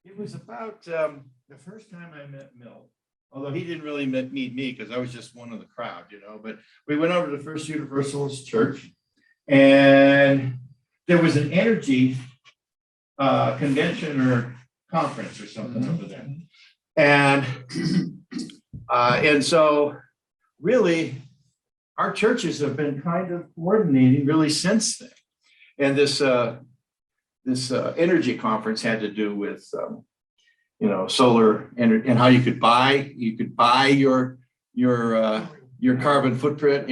it was about the first time I met Milt, although he didn't really meet me because I was just one of the crowd, but we went over to the First Universalist Church and there was an energy convention or conference or something over there. And so really our churches have been kind of coordinating really since then. And this energy conference had to do with solar energy and how you could buy your carbon footprint,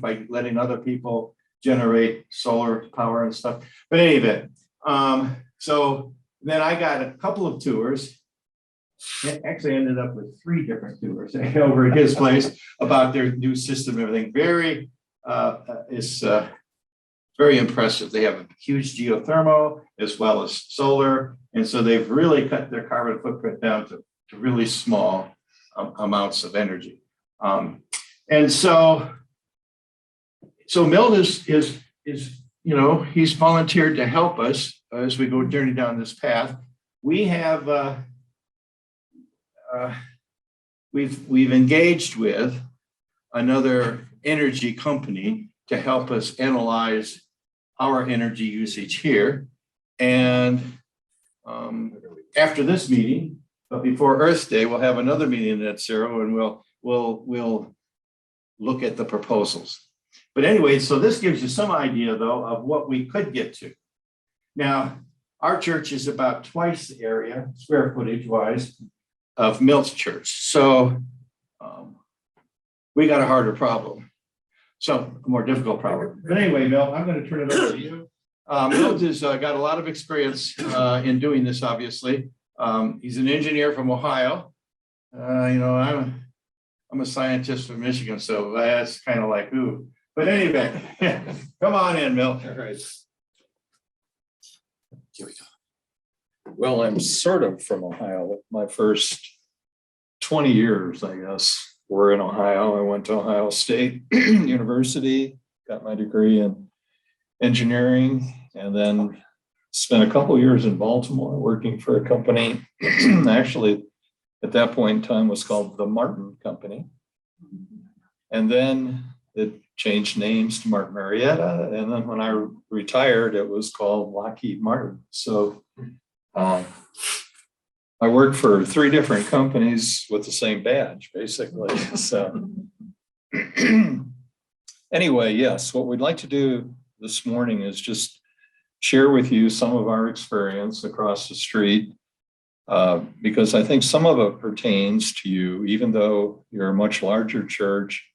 by letting other people generate solar power and stuff. But anyway, so then I got a couple of tours. Actually ended up with 3 different tours over at his place about their new system and everything. Very impressive. They have a huge geothermal as well as solar. And so they've really cut their carbon footprint down to really small amounts of energy. And so Milt is he's volunteered to help us as we go journey down this path. We have we've engaged with another energy company to help us analyze our energy usage here. And after this meeting, but before Earth Day, we'll have another meeting at Net Zero and we'll look at the proposals. But anyway, so this gives you some idea though of what we could get to. Now, our church is about twice the area, square footage wise, of Milt's church. So we got a harder problem. So a more difficult problem. But anyway, Milt, I'm going to turn it over to you. Milt has got a lot of experience in doing this, obviously. He's an engineer from Ohio. I'm a scientist from Michigan, so that's kind of like, ooh. But anyway, come on in, Milt. All right. Here we go. Well, I'm sort of from Ohio. My first 20 years, I guess, were in Ohio. I went to Ohio State University, got my degree in engineering, and then spent a couple years in Baltimore working for a company. Actually, at that point in time, was called the Martin Company. And then it changed names to Martin Marietta. And then when I retired, it was called Lockheed Martin. So I worked for 3 different companies with the same badge, basically. So anyway, yes, what we'd like to do this morning is just share with you some of our experience across the street, because I think some of it pertains to you, even though you're a much larger church.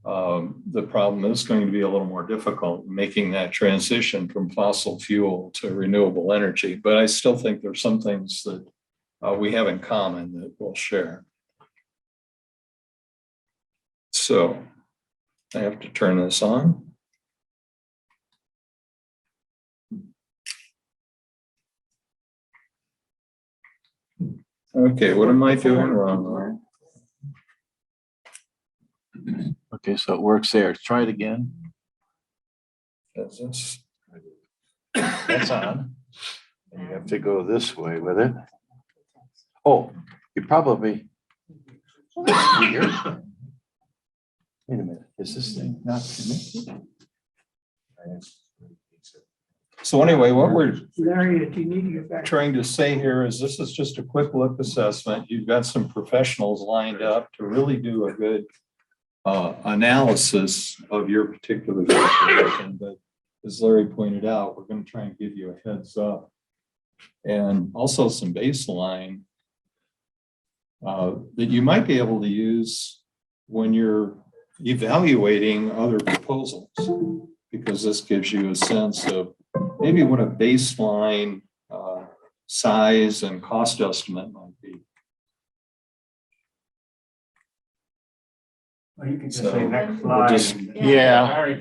The problem is going to be a little more difficult making that transition from fossil fuel to renewable energy. But I still think there's some things that we have in common that we'll share. So I have to turn this on. Okay, what am I doing wrong? Okay, so it works there. Try it again. That's That's on. And you have to go this way with it. Oh, you probably. Weird. Wait a minute, is this thing not connected? So anyway, what we're Larry, if you need to get back. trying to say here is this is just a quick look assessment. You've got some professionals lined up to really do a good analysis of your particular situation. But as Larry pointed out, we're going to try and give you a heads up and also some baseline that you might be able to use when you're evaluating other proposals, because this gives you a sense of maybe what a baseline size and cost estimate might be. Well, you can just So, say next we'll slide. just- Yeah,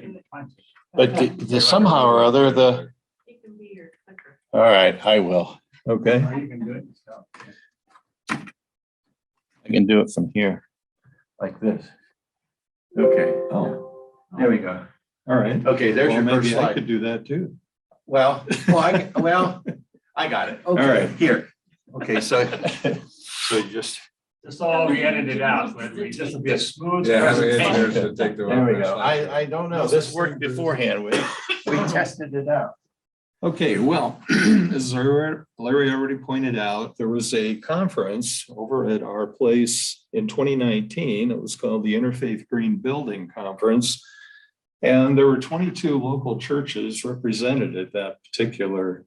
but the somehow or other, It can be your clicker. all right, I will. Okay. You can do it yourself. I can do it from here, like this. Okay, Oh, there we go. all right. Okay, there's Well, your first maybe I slide. could do that too. Well, I got it. All right. Here. Okay, so you just, This will all be edited out, but this will be a smooth Yeah, presentation. There we go. I don't know. This worked beforehand. We tested it out. Okay, well, as Larry already pointed out, there was a conference over at our place in 2019. It was called the Interfaith Green Building Conference. And there were 22 local churches represented at that particular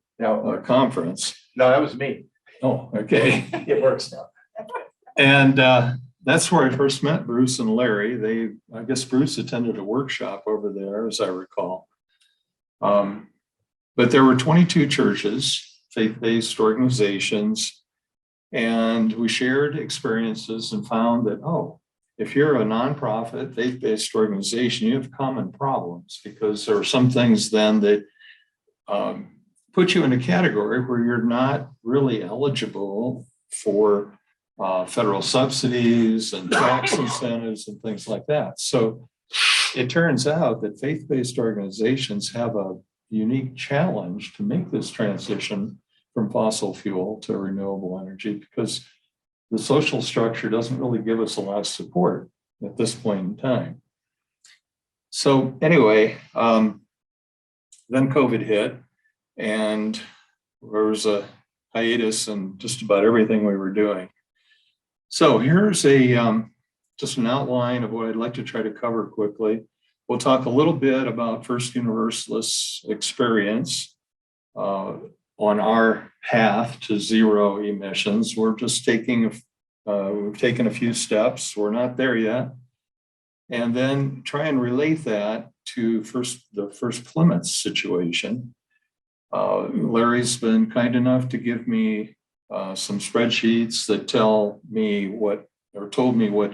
conference. No, that was me. Oh, okay. It works now. And that's where I first met Bruce and Larry. I guess Bruce attended a workshop over there, as I recall. But there were 22 churches, faith-based organizations, and we shared experiences and found that, oh, if you're a nonprofit, faith-based organization, you have common problems because there are some things then that put you in a category where you're not really eligible for federal subsidies and tax incentives and things like that. So it turns out that faith-based organizations have a unique challenge to make this transition from fossil fuel to renewable energy because the social structure doesn't really give us a lot of support at this point in time. So anyway, then COVID hit and there was a hiatus in just about everything we were doing. So here's just an outline of what I'd like to try to cover quickly. We'll talk a little bit about First Universalist's experience on our path to zero emissions. We're just we've taken a few steps. We're not there yet. And then try and relate that to the first Plymouth situation. Larry's been kind enough to give me some spreadsheets that told me what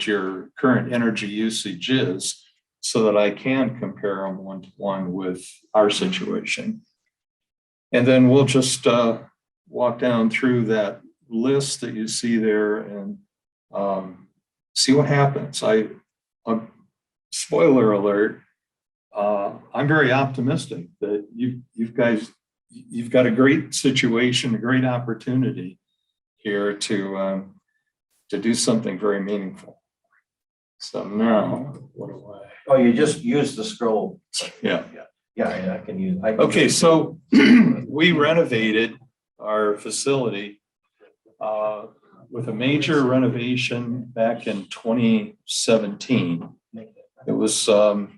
your current energy usage is so that I can compare them one-to-one with our situation. And then we'll just walk down through that list that you see there and see what happens. Spoiler alert, I'm very optimistic that you've got a great situation, a great opportunity here to do something very meaningful. So now, what do I? Oh, you just use the scroll. Yeah. Yeah, I can use. Okay, so we renovated our facility with a major renovation back in 2017. It was, I'll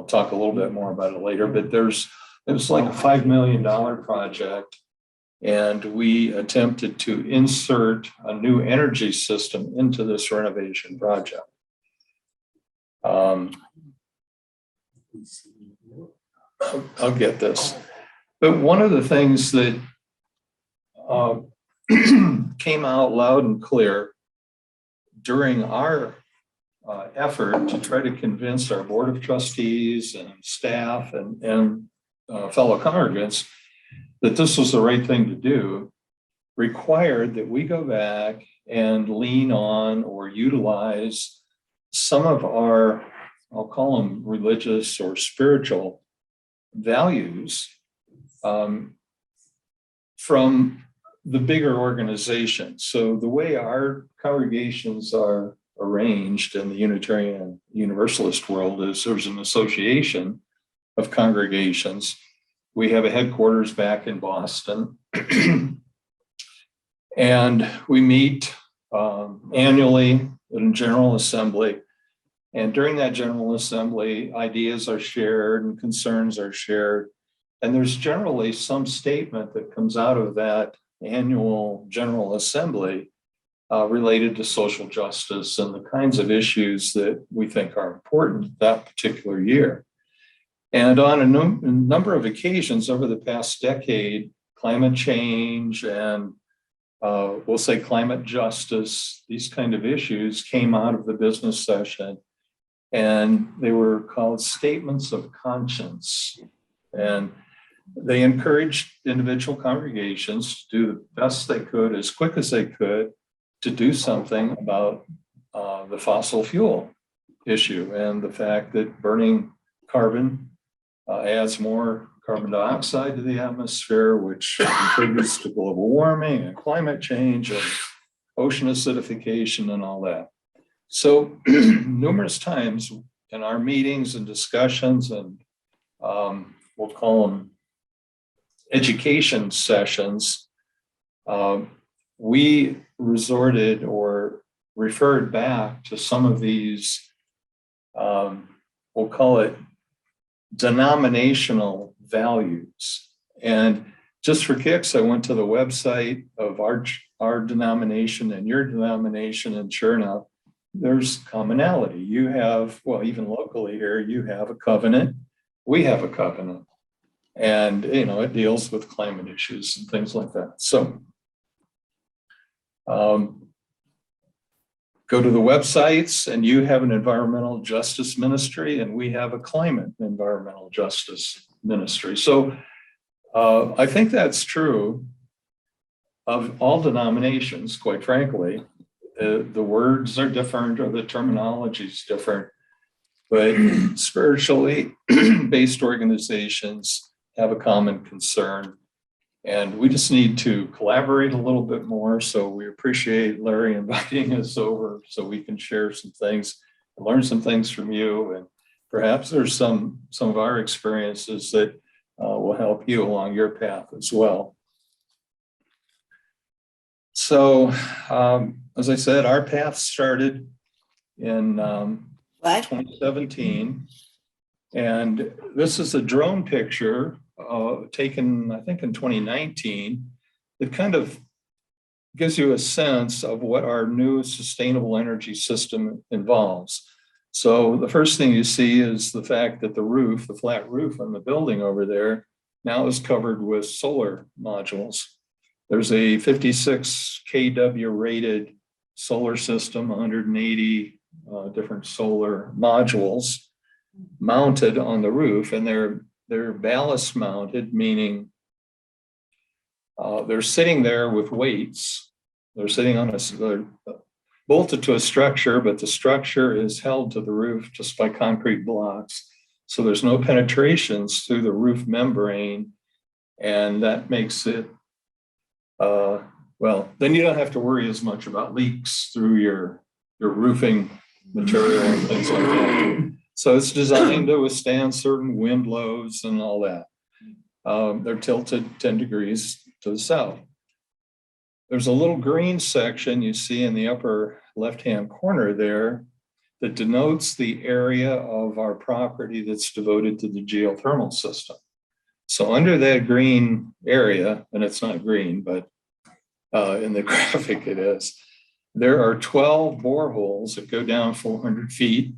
talk a little bit more about it later, but it was like a $5 million project. And we attempted to insert a new energy system into this renovation project. I'll get this. But one of the things that came out loud and clear during our effort to try to convince our board of trustees and staff and fellow congregants that this was the right thing to do required that we go back and lean on or utilize some of our, I'll call them religious or spiritual values from the bigger organization. So the way our congregations are arranged in the Unitarian Universalist world is there's an association of congregations. We have a headquarters back in Boston. And we meet annually in General Assembly. And during that General Assembly, ideas are shared and concerns are shared. And there's generally some statement that comes out of that annual General Assembly related to social justice and the kinds of issues that we think are important that particular year. And on a number of occasions over the past decade, climate change and we'll say climate justice, these kind of issues came out of the business session, and they were called statements of conscience. And they encouraged individual congregations to do the best they could, as quick as they could, to do something about the fossil fuel issue and the fact that burning carbon adds more carbon dioxide to the atmosphere, which contributes to global warming and climate change and ocean acidification and all that. So numerous times in our meetings and discussions and we'll call them education sessions, we resorted or referred back to some of these, we'll call it denominational values. And just for kicks, I went to the website of our denomination and your denomination, and sure enough, there's commonality. You have, well, even locally here, you have a covenant, we have a covenant. And, you know, it deals with climate issues and things like that. So go to the websites, and you have an environmental justice ministry, and we have a climate environmental justice ministry. So I think that's true of all denominations, quite frankly. The words are different, or the terminology is different, but spiritually based organizations have a common concern. And we just need to collaborate a little bit more. So we appreciate Larry inviting us over so we can share some things and learn some things from you. And perhaps there's some of our experiences that will help you along your path as well. So as I said, our path started in 2017. And this is a drone picture taken, I think, in 2019. It kind of gives you a sense of what our new sustainable energy system involves. So the first thing you see is the fact that the roof, the flat roof on the building over there, now is covered with solar modules. There's a 56 kW rated solar system, 180 different solar modules mounted on the roof, and they're ballast mounted, meaning they're sitting there with weights. They're sitting on they're bolted to a structure, but the structure is held to the roof just by concrete blocks. So there's no penetrations through the roof membrane, and that makes it, well, then you don't have to worry as much about leaks through your roofing material and things like that. So it's designed to withstand certain wind loads and all that. They're tilted 10 degrees to the south. There's a little green section you see in the upper left-hand corner there that denotes the area of our property that's devoted to the geothermal system. So under that green area, and it's not green, but in the graphic it is, there are 12 boreholes that go down 400 feet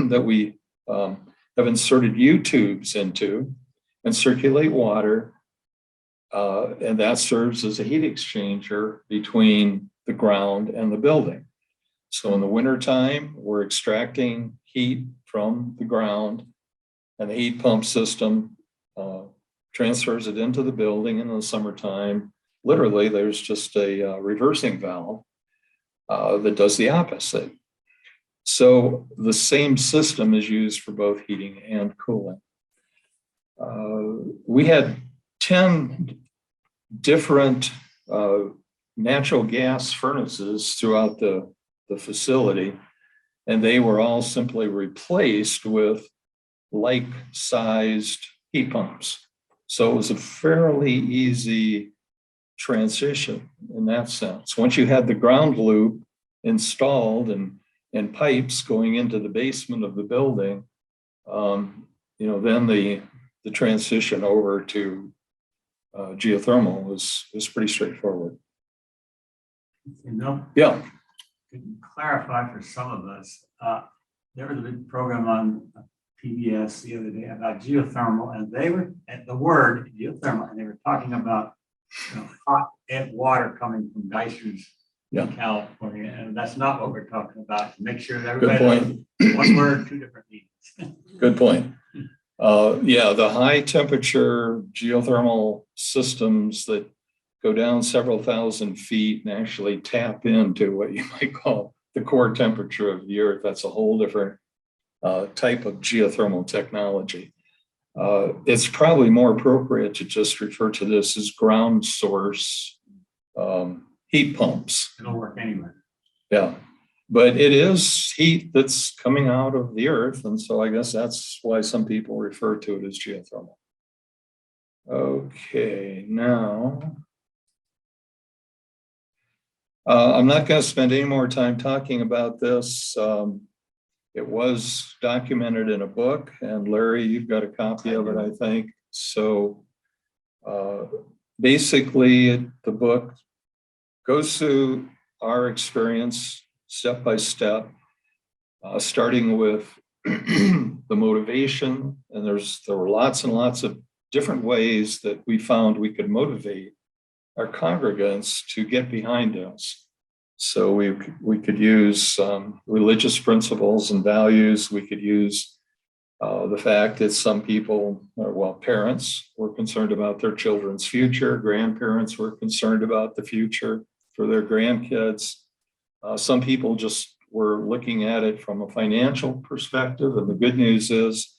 that we have inserted U-tubes into and circulate water. And that serves as a heat exchanger between the ground and the building. So in the wintertime, we're extracting heat from the ground, and the heat pump system transfers it into the building. And in the summertime, literally, there's just a reversing valve that does the opposite. So the same system is used for both heating and cooling. We had 10 different natural gas furnaces throughout the facility, and they were all simply replaced with like-sized heat pumps. So it was a fairly easy transition in that sense. Once you had the ground loop installed and pipes going into the basement of the building, then the transition over to geothermal was pretty straightforward. Yeah. Could you clarify for some of us, there was a big program on PBS the other day about geothermal, and they were at the word geothermal, and they were talking about hot water coming from geysers in California, and that's not what we're talking about. To make sure that everybody knows one word, two different meanings. Good point. The high temperature geothermal systems that go down several thousand feet and actually tap into what you might call the core temperature of the earth. That's a whole different type of geothermal technology. It's probably more appropriate to just refer to this as ground source heat pumps. It'll work anywhere. Yeah, but it is heat that's coming out of the earth. And so I guess that's why some people refer to it as geothermal. Okay, now. I'm not going to spend any more time talking about this. It was documented in a book, and Larry, you've got a copy of it, I think. So basically, the book goes through our experience step by step, starting with the motivation. And there were lots and lots of different ways that we found we could motivate our congregants to get behind us. So we could use religious principles and values. We could use the fact that some people, parents were concerned about their children's future. Grandparents were concerned about the future for their grandkids. Some people just were looking at it from a financial perspective. And the good news is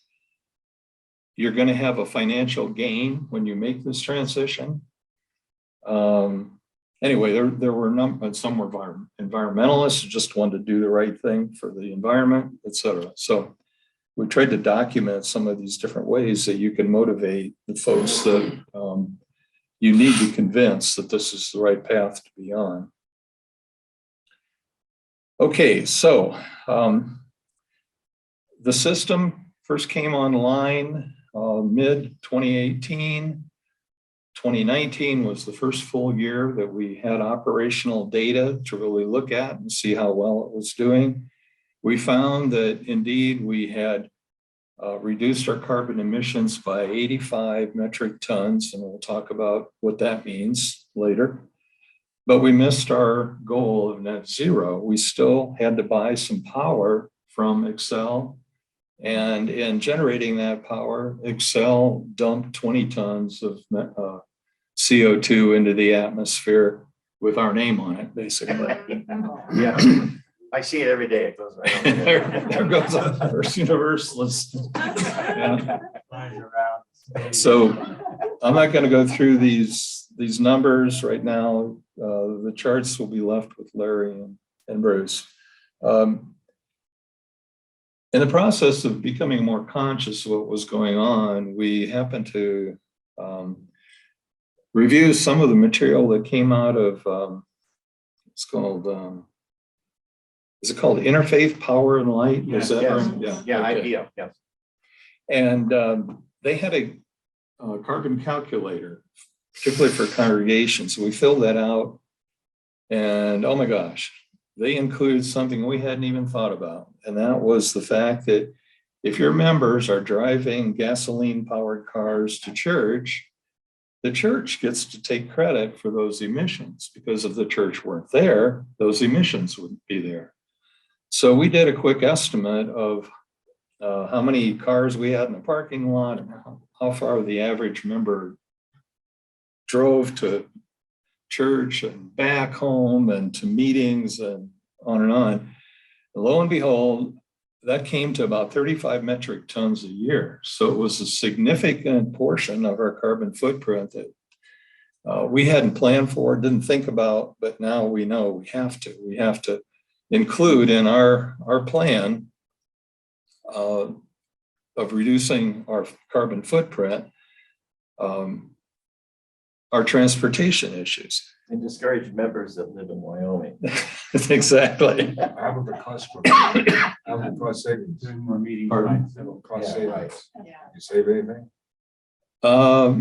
you're going to have a financial gain when you make this transition. Anyway, there were some were environmentalists who just wanted to do the right thing for the environment, et cetera. So we tried to document some of these different ways that you can motivate the folks that you need to convince that this is the right path to be on. Okay, so the system first came online mid 2018. 2019 was the first full year that we had operational data to really look at and see how well it was doing. We found that indeed we had reduced our carbon emissions by 85 metric tons, and we'll talk about what that means later. But we missed our goal of net zero. We still had to buy some power from Excel. And in generating that power, Excel dumped 20 tons of CO2 into the atmosphere with our name on it, basically. Yeah, I see it every day. It goes right over there. there goes a First Universalist. Yeah. Flies around. So I'm not going to go through these numbers right now. The charts will be left with Larry and Bruce. In the process of becoming more conscious of what was going on, we happened to review some of the material that came out of, it's called, is it called Interfaith Power and Light? Yes, Is that yes. right? Yeah, okay. idea, yes. And they had a carbon calculator, particularly for congregations. So we filled that out, and oh my gosh, they include something we hadn't even thought about. And that was the fact that if your members are driving gasoline-powered cars to church, the church gets to take credit for those emissions, because if the church weren't there, those emissions wouldn't be there. So we did a quick estimate of how many cars we had in the parking lot and how far the average member drove to church and back home and to meetings and on and on. And lo and behold, that came to about 35 metric tons a year. So it was a significant portion of our carbon footprint that we hadn't planned for, didn't think about, but now we know we have to. We have to include in our plan of reducing our carbon footprint, our transportation issues. And discourage members that live in Wyoming. Exactly. How about the cost for, how about the cost savings? Doing more meetings. Pardon? right, so- Cost Yeah, right. savings. Yeah. You save anything?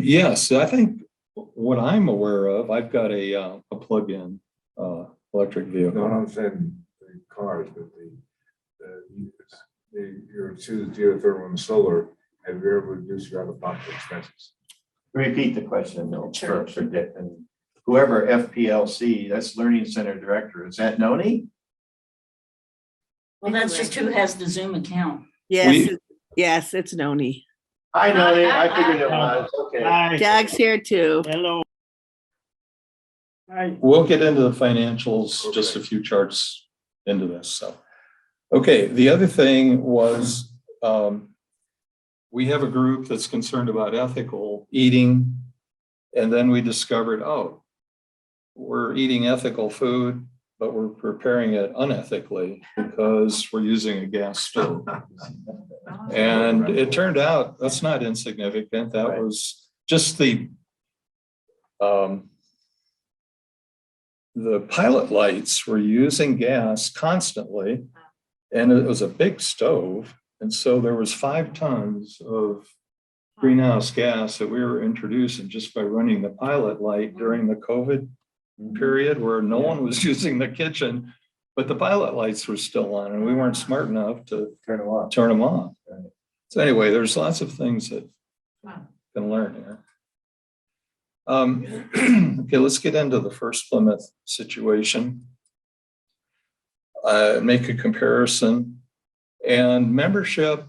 Yes, I think what I'm aware of, I've got a plug-in electric No, vehicle. I'm saying the cars, but you're choosing geothermal and solar. Have you ever reduced your out-of-pocket expenses? Repeat the question though, for Dick, and whoever FPLC, that's Learning Center Director, is that Noni? Well, that's just who has the Zoom account. Yes, We- yes, it's Noni. I know it, I figured it was, okay. Hi. Doug's here too. Hello. Hi. We'll get into the financials, just a few charts into this. So, okay, the other thing was we have a group that's concerned about ethical eating. And then we discovered, oh, we're eating ethical food, but we're preparing it unethically because we're using a gas stove. And it turned out that's not insignificant. That was just the pilot lights were using gas constantly, and it was a big stove. And so there was 5 tons of greenhouse gas that we were introducing just by running the pilot light during the COVID period where no one was using the kitchen, but the pilot lights were still on and we weren't smart enough to Turn them on. turn them off. So anyway, there's lots of things that you can learn here. Okay, let's get into the first Plymouth situation. Make a comparison. And membership,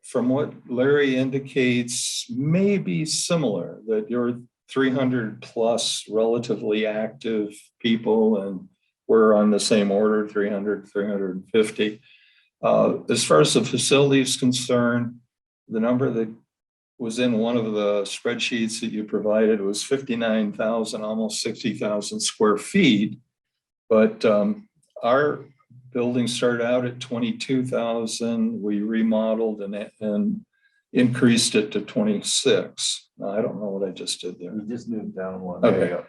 from what Larry indicates, may be similar, that you're 300 plus relatively active people, and we're on the same order, 300, 350. As far as the facility is concerned, the number that was in one of the spreadsheets that you provided was 59,000, almost 60,000 square feet. But our building started out at 22,000. We remodeled and increased it to 26. I don't know what I just did there. You just moved down one. Okay.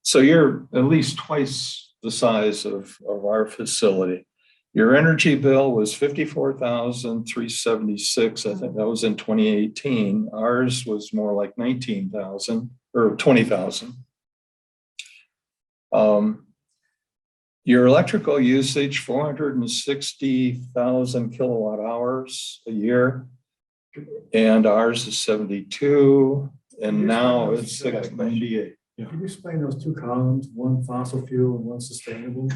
So you're at least twice the size of our facility. Your energy bill was 54,376. I think that was in 2018. Ours was more like 19,000 or 20,000. Your electrical usage, 460,000 kilowatt hours a year. And ours is 72, and now it's 698. Can you explain those 2 columns, one fossil fuel and one sustainable?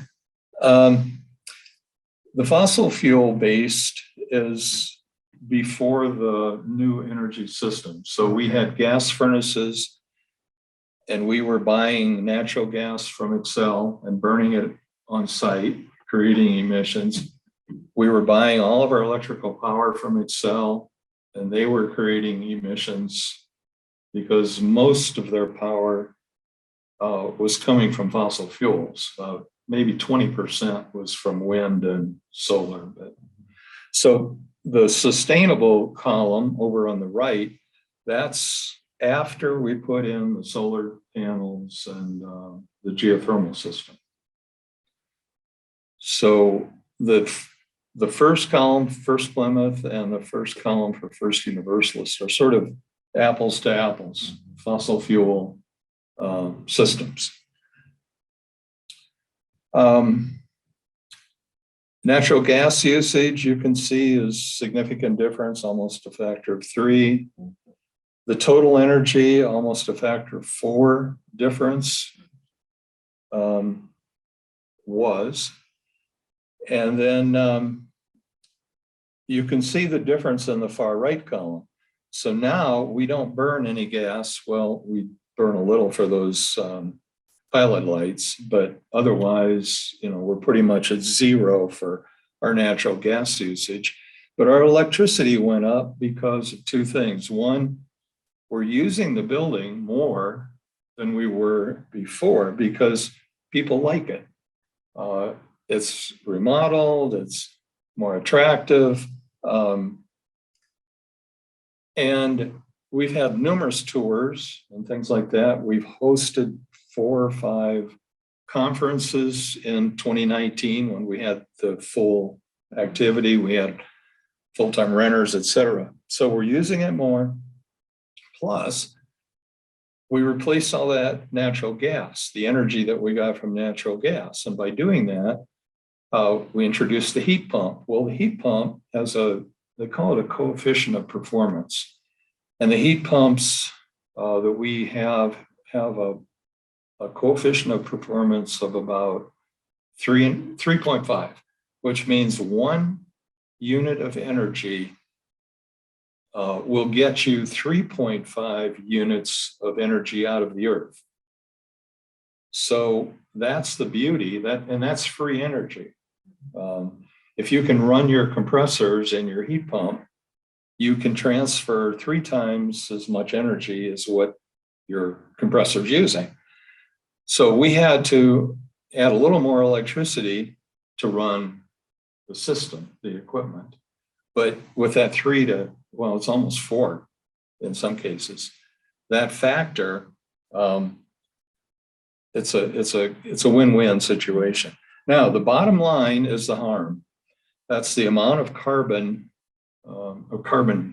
The fossil fuel based is before the new energy system. So we had gas furnaces and we were buying natural gas from Excel and burning it on site, creating emissions. We were buying all of our electrical power from Excel and they were creating emissions because most of their power was coming from fossil fuels. Maybe 20% was from wind and solar. But so the sustainable column over on the right, that's after we put in the solar panels and the geothermal system. So the first column, First Plymouth, and the first column for First Universalist are sort of apples to apples, fossil fuel systems. Natural gas usage, you can see, is significant difference, almost a factor of 3. The total energy, almost a factor of 4 difference was. And then you can see the difference in the far right column. So now we don't burn any gas. Well, we burn a little for those pilot lights, but otherwise, we're pretty much at 0 for our natural gas usage. But our electricity went up because of 2 things. One, we're using the building more than we were before because people like it. It's remodeled, it's more attractive. And we've had numerous tours and things like that. We've hosted 4 or 5 conferences in 2019 when we had the full activity. We had full-time renters, et cetera. So we're using it more. Plus, we replaced all that natural gas, the energy that we got from natural gas. And by doing that, we introduced the heat pump. Well, the heat pump has they call it a coefficient of performance. And the heat pumps that we have a coefficient of performance of about 3.5, which means 1 unit of energy will get you 3.5 units of energy out of the earth. So that's the beauty, and that's free energy. If you can run your compressors and your heat pump you can transfer 3 times as much energy as what your compressor is using. So we had to add a little more electricity to run the system, the equipment. But with that 3 to, well, it's almost 4 in some cases, that factor, it's a win-win situation. Now, the bottom line is the harm. That's the amount of carbon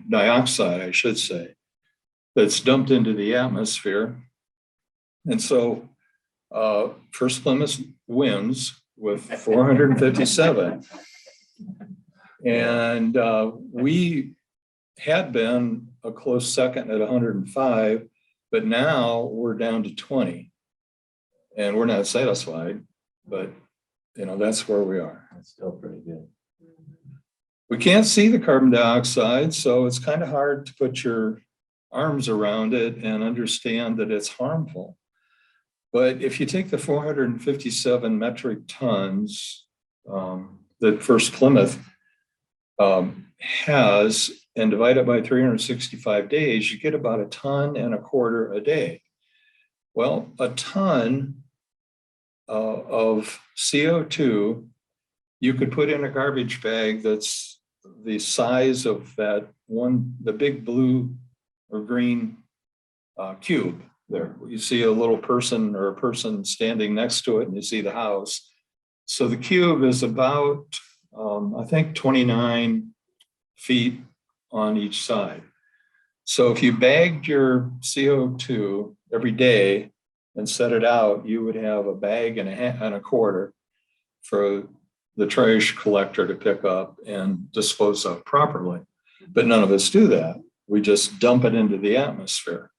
dioxide, I should say, that's dumped into the atmosphere. And so First Plymouth wins with 457. And we had been a close second at 105, but now we're down to 20. And we're not satisfied, but that's where we are. That's still pretty good. We can't see the carbon dioxide, so it's kind of hard to put your arms around it and understand that it's harmful. But if you take the 457 metric tons that First Plymouth has and divide it by 365 days, you get about 1.25 tons a day. Well, a ton of CO2 you could put in a garbage bag that's the size of the big blue or green cube there. You see a little person or a person standing next to it and you see the house. So the cube is about, I think 29 feet on each side. So if you bagged your CO2 every day and set it out, you would have a bag and a quarter for the trash collector to pick up and dispose of properly. But none of us do that. We just dump it into the atmosphere.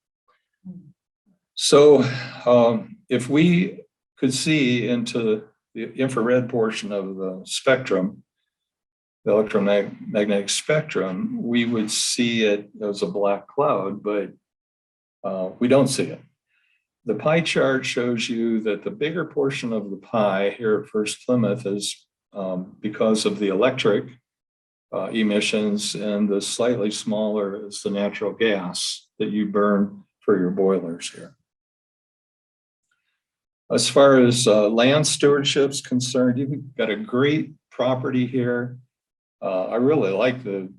So if we could see into the infrared portion of the spectrum, the electromagnetic spectrum, we would see it as a black cloud, but we don't see it. The pie chart shows you that the bigger portion of the pie here at First Plymouth is because of the electric emissions, and the slightly smaller is the natural gas that you burn for your boilers here. As far as land stewardship is concerned, you've got a great property here. I really like the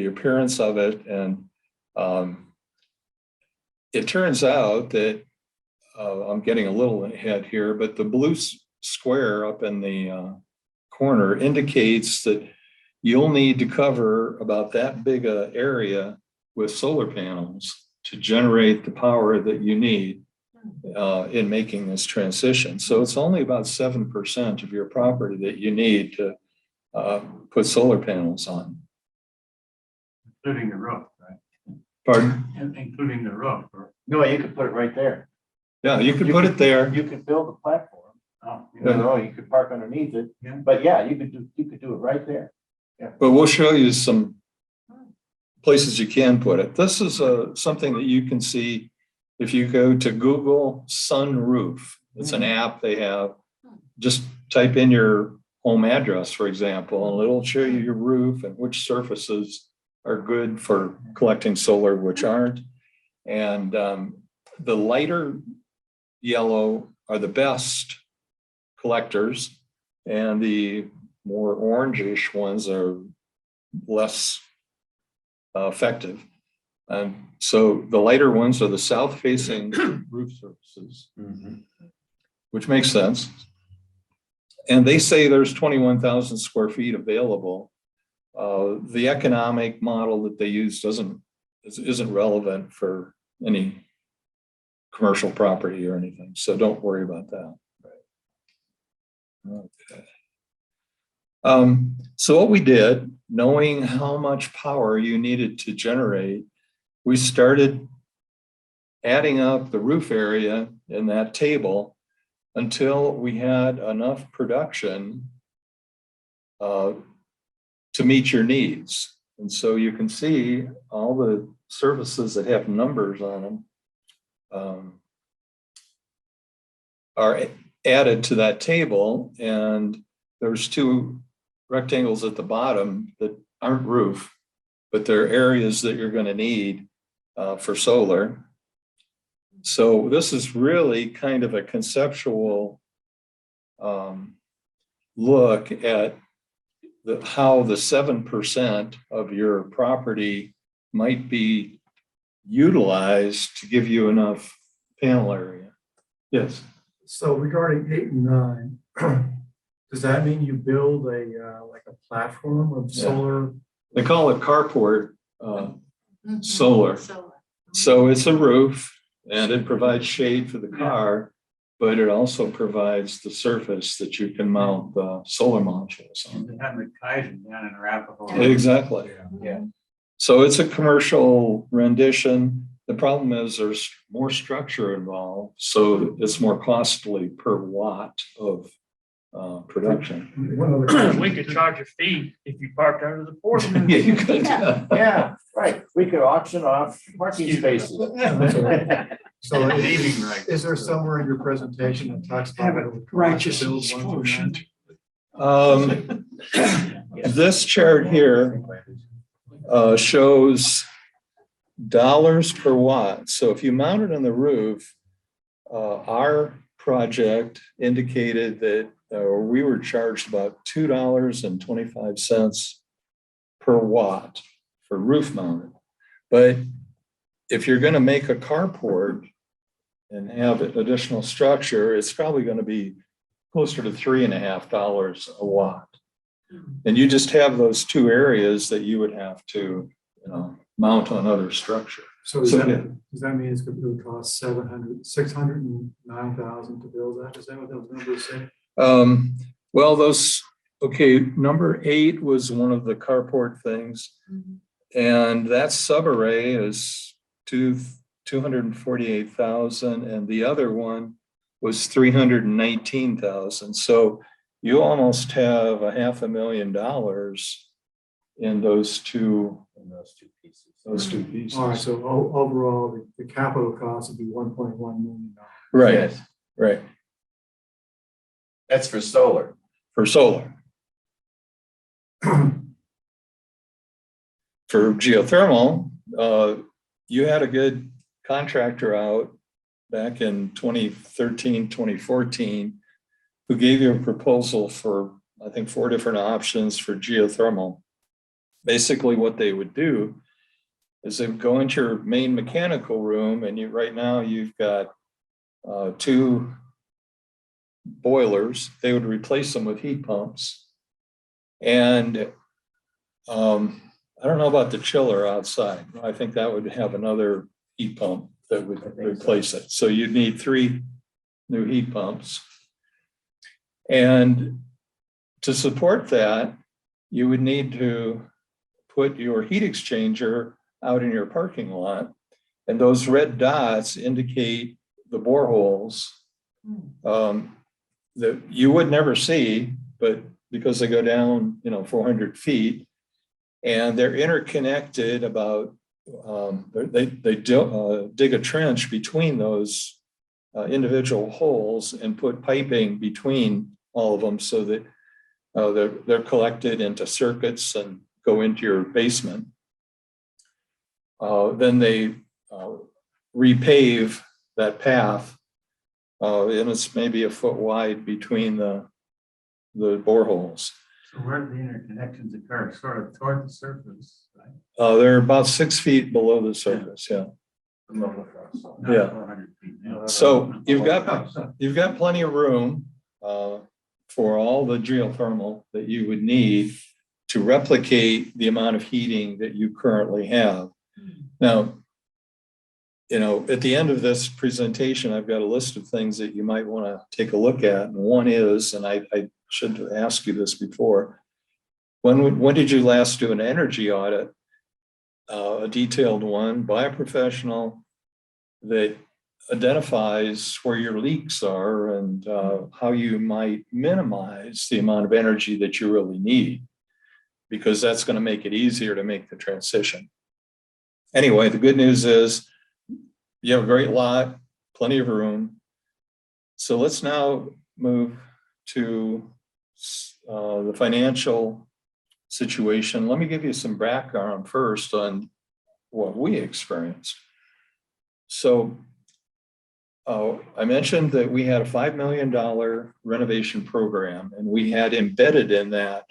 appearance of it, and it turns out that I'm getting a little ahead here, but the blue square up in the corner indicates that you'll need to cover about that big a area with solar panels to generate the power that you need in making this transition. So it's only about 7% of your property that you need to put solar panels on. Including the roof, right? Pardon? Including the roof. No, you could put it right there. Yeah, you could put it there. You could build a platform. Oh, You could park underneath it. Yeah. But yeah, you could do it right there. But we'll show you some places you can put it. This is something that you can see if you go to Google Sunroof. It's an app they have. Just type in your home address, for example, and it'll show you your roof and which surfaces are good for collecting solar, which aren't. And the lighter yellow are the best collectors, and the more orangish ones are less effective. And so the lighter ones are the south-facing roof surfaces, which makes sense. And they say there's 21,000 square feet available. The economic model that they use isn't relevant for any commercial property or anything, so don't worry about that. Okay. So what we did, knowing how much power you needed to generate, we started adding up the roof area in that table until we had enough production to meet your needs. And so you can see all the services that have numbers on them are added to that table, and there's 2 rectangles at the bottom that aren't roof, but there are areas that you're going to need for solar. So this is really kind of a conceptual look at how the 7% of your property might be utilized to give you enough panel area. Yes. So regarding 8 and 9, does that mean you build a like a platform of Yeah. solar? They call it carport solar. So it's a roof and it provides shade for the car, but it also provides the surface that you can mount the solar modules on. They have McKaiser down in Arapahoe. Exactly. Yeah. So it's a commercial rendition. The problem is there's more structure involved, so it's more costly per watt of production. One other question. We could charge a fee if you parked under the porch. Yeah, you could. Yeah, right. We could auction off parking spaces. So Naming rights. is there somewhere in your presentation that talks about what it would cost to build one through 9? This chart here shows dollars per watt. So if you mount it on the roof, our project indicated that we were charged about $2.25 per watt for roof mounted. But if you're going to make a carport and have additional structure, it's probably going to be closer to $3.50 a watt. And you just have those two areas that you would have to, mount on other structure. So does that mean it's going to cost 609,000 to build that? Is that what those numbers say? Well, number 8 was one of the carport things. And that subarray is 248,000, and the other one was 319,000. So you almost have $500,000 in those two pieces. All right, so overall, the capital cost would be $1.1 million. Right, Yes. right, That's for solar. for solar. For geothermal, you had a good contractor out back in 2013, 2014, who gave you a proposal for, I think, 4 different options for geothermal. Basically, what they would do is they would go into your main mechanical room, and right now you've got 2 boilers. They would replace them with heat pumps. And I don't know about the chiller outside. I think that would have another heat pump that would replace it. So you'd need 3 new heat pumps. And to support that, you would need to put your heat exchanger out in your parking lot. And those red dots indicate the boreholes that you would never see, but because they go down, 400 feet, and they're interconnected about, they dig a trench between those individual holes and put piping between all of them so that they're collected into circuits and go into your basement. Then they repave that path, and it's maybe a foot wide between the boreholes. So where do the interconnections occur? Sort of toward the surface, right? They're about 6 feet below the surface, yeah. Not Yeah. 400 feet, no. So you've got plenty of room for all the geothermal that you would need to replicate the amount of heating that you currently have. Now, at the end of this presentation, I've got a list of things that you might want to take a look at. And one is, and I should have asked you this before, when did you last do an energy audit, a detailed one by a professional that identifies where your leaks are and how you might minimize the amount of energy that you really need, because that's going to make it easier to make the transition. Anyway, the good news is you have a great lot, plenty of room. So let's now move to the financial situation. Let me give you some background first on what we experienced. So I mentioned that we had a $5 million renovation program, and we had embedded in that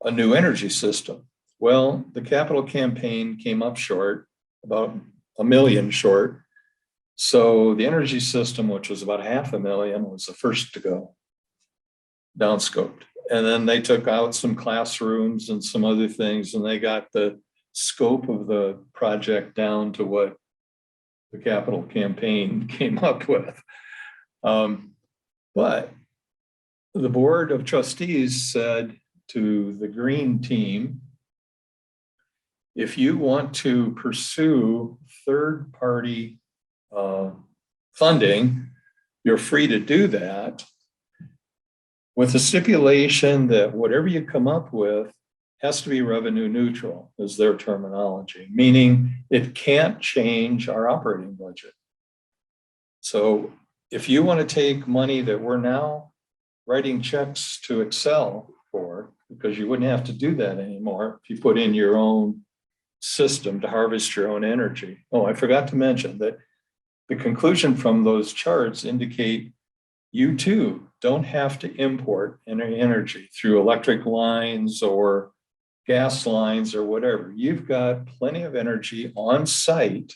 a new energy system. Well, the capital campaign came up short, about $1 million short. So the energy system, which was about $500,000, was the first to go downscoped. And then they took out some classrooms and some other things, and they got the scope of the project down to what the capital campaign came up with. But the board of trustees said to the green team, if you want to pursue third-party funding, you're free to do that, with the stipulation that whatever you come up with has to be revenue neutral, is their terminology, meaning it can't change our operating budget. So if you want to take money that we're now writing checks to Excel for, because you wouldn't have to do that anymore if you put in your own system to harvest your own energy. Oh, I forgot to mention that the conclusion from those charts indicate you too don't have to import any energy through electric lines or gas lines or whatever. You've got plenty of energy on site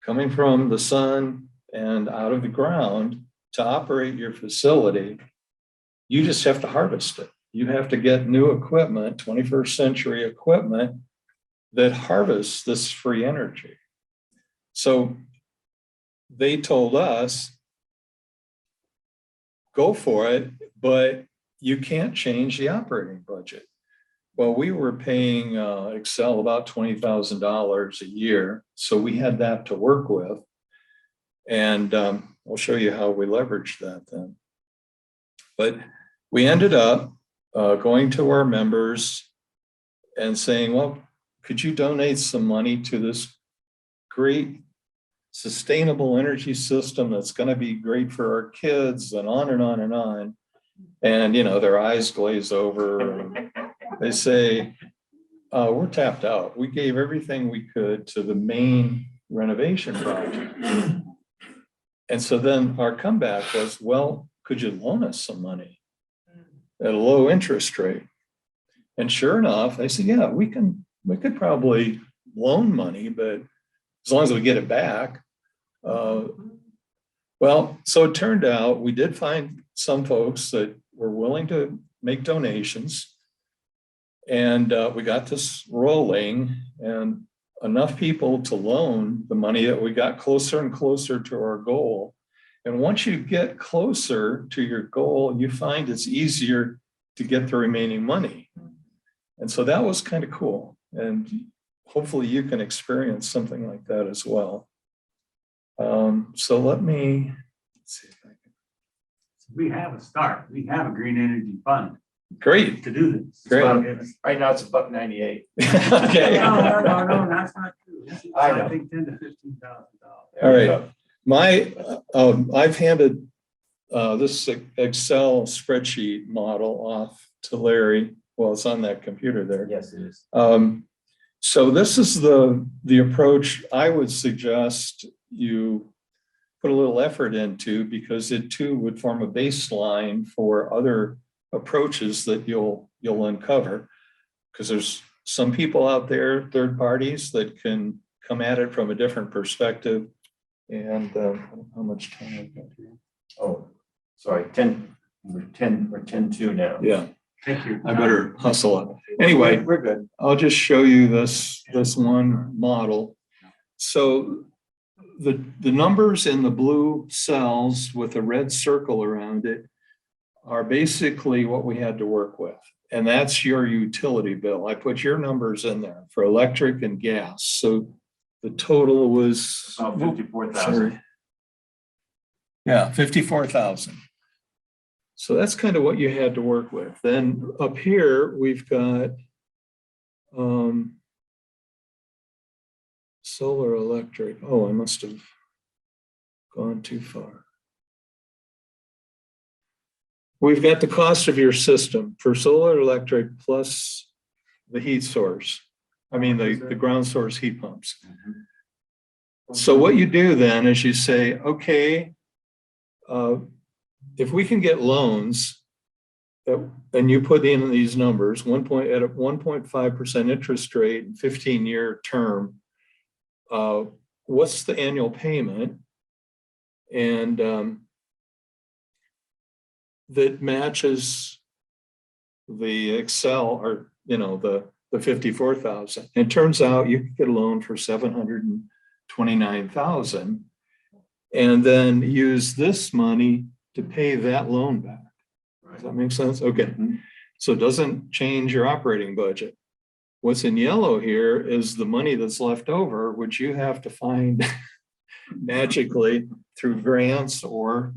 coming from the sun and out of the ground to operate your facility. You just have to harvest it. You have to get new equipment, 21st century equipment that harvests this free energy. So they told us, go for it, but you can't change the operating budget. Well, we were paying Excel about $20,000 a year, so we had that to work with. And I'll show you how we leveraged that then. But we ended up going to our members and saying, well, could you donate some money to this great sustainable energy system that's going to be great for our kids, and on and on and on. And, you know, their eyes glaze over. And they say, we're tapped out. We gave everything we could to the main renovation project. And so then our comeback was, well, could you loan us some money at a low interest rate? And sure enough, they said, yeah, we could probably loan money, but as long as we get it back. Well, so it turned out we did find some folks that were willing to make donations, and we got this rolling, and enough people to loan the money that we got closer and closer to our goal. And once you get closer to your goal, you find it's easier to get the remaining money. And so that was kind of cool. And hopefully you can experience something like that as well. So let me see if I can. We have a start. We have a green energy fund Great. to do this. Great. Right now it's $1.98. Okay. No, that's not true. It's, I know. I think $10,000 to $15,000. All right. I've handed this Excel spreadsheet model off to Larry. Well, it's on that computer there. Yes, it is. So this is the approach I would suggest you put a little effort into, because it too would form a baseline for other approaches that you'll uncover. Because there's some people out there, third parties, that can come at it from a different perspective. And how much time I've got here? Oh, sorry, 10, we're 10-2 now. Yeah, Take your I time. better hustle it. Anyway, We're good. I'll just show you this one model. So the numbers in the blue cells with a red circle around it are basically what we had to work with. And that's your utility bill. I put your numbers in there for electric and gas. So the total was About 54,000. Yeah, 54,000. So that's kind of what you had to work with. Then up here, we've got solar electric. Oh, I must have gone too far. we've got the cost of your system for solar electric plus the heat source. I mean, the ground source heat pumps. So what you do then is you say, okay, if we can get loans and you put in these numbers, at a 1.5% interest rate, 15-year term, what's the annual payment? And that matches the Excel or, the 54,000. It turns out you could get a loan for 729,000 and then use this money to pay that loan back. Does that make sense? Okay. So it doesn't change your operating budget. What's in yellow here is the money that's left over, which you have to find magically through grants or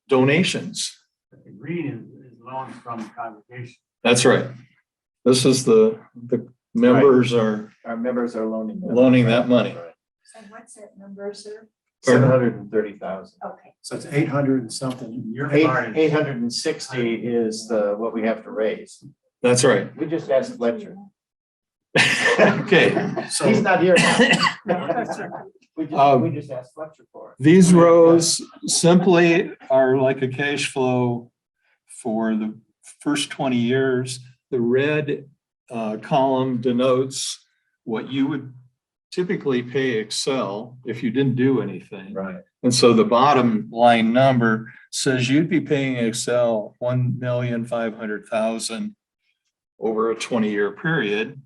donations. The green is loans from congregation. That's right. This is the members are Our members are loaning. loaning that money. So what's that number, sir? 730,000. Okay. So it's 800 and something. Your part is 860 is what we have to raise. That's right. We just asked Fletcher. Okay. He's not here now. We just asked Fletcher for it. These rows simply are like a cash flow for the first 20 years. The red column denotes what you would typically pay Excel if you didn't do anything. Right. And so the bottom line number says you'd be paying Excel 1,500,000 over a 20-year period.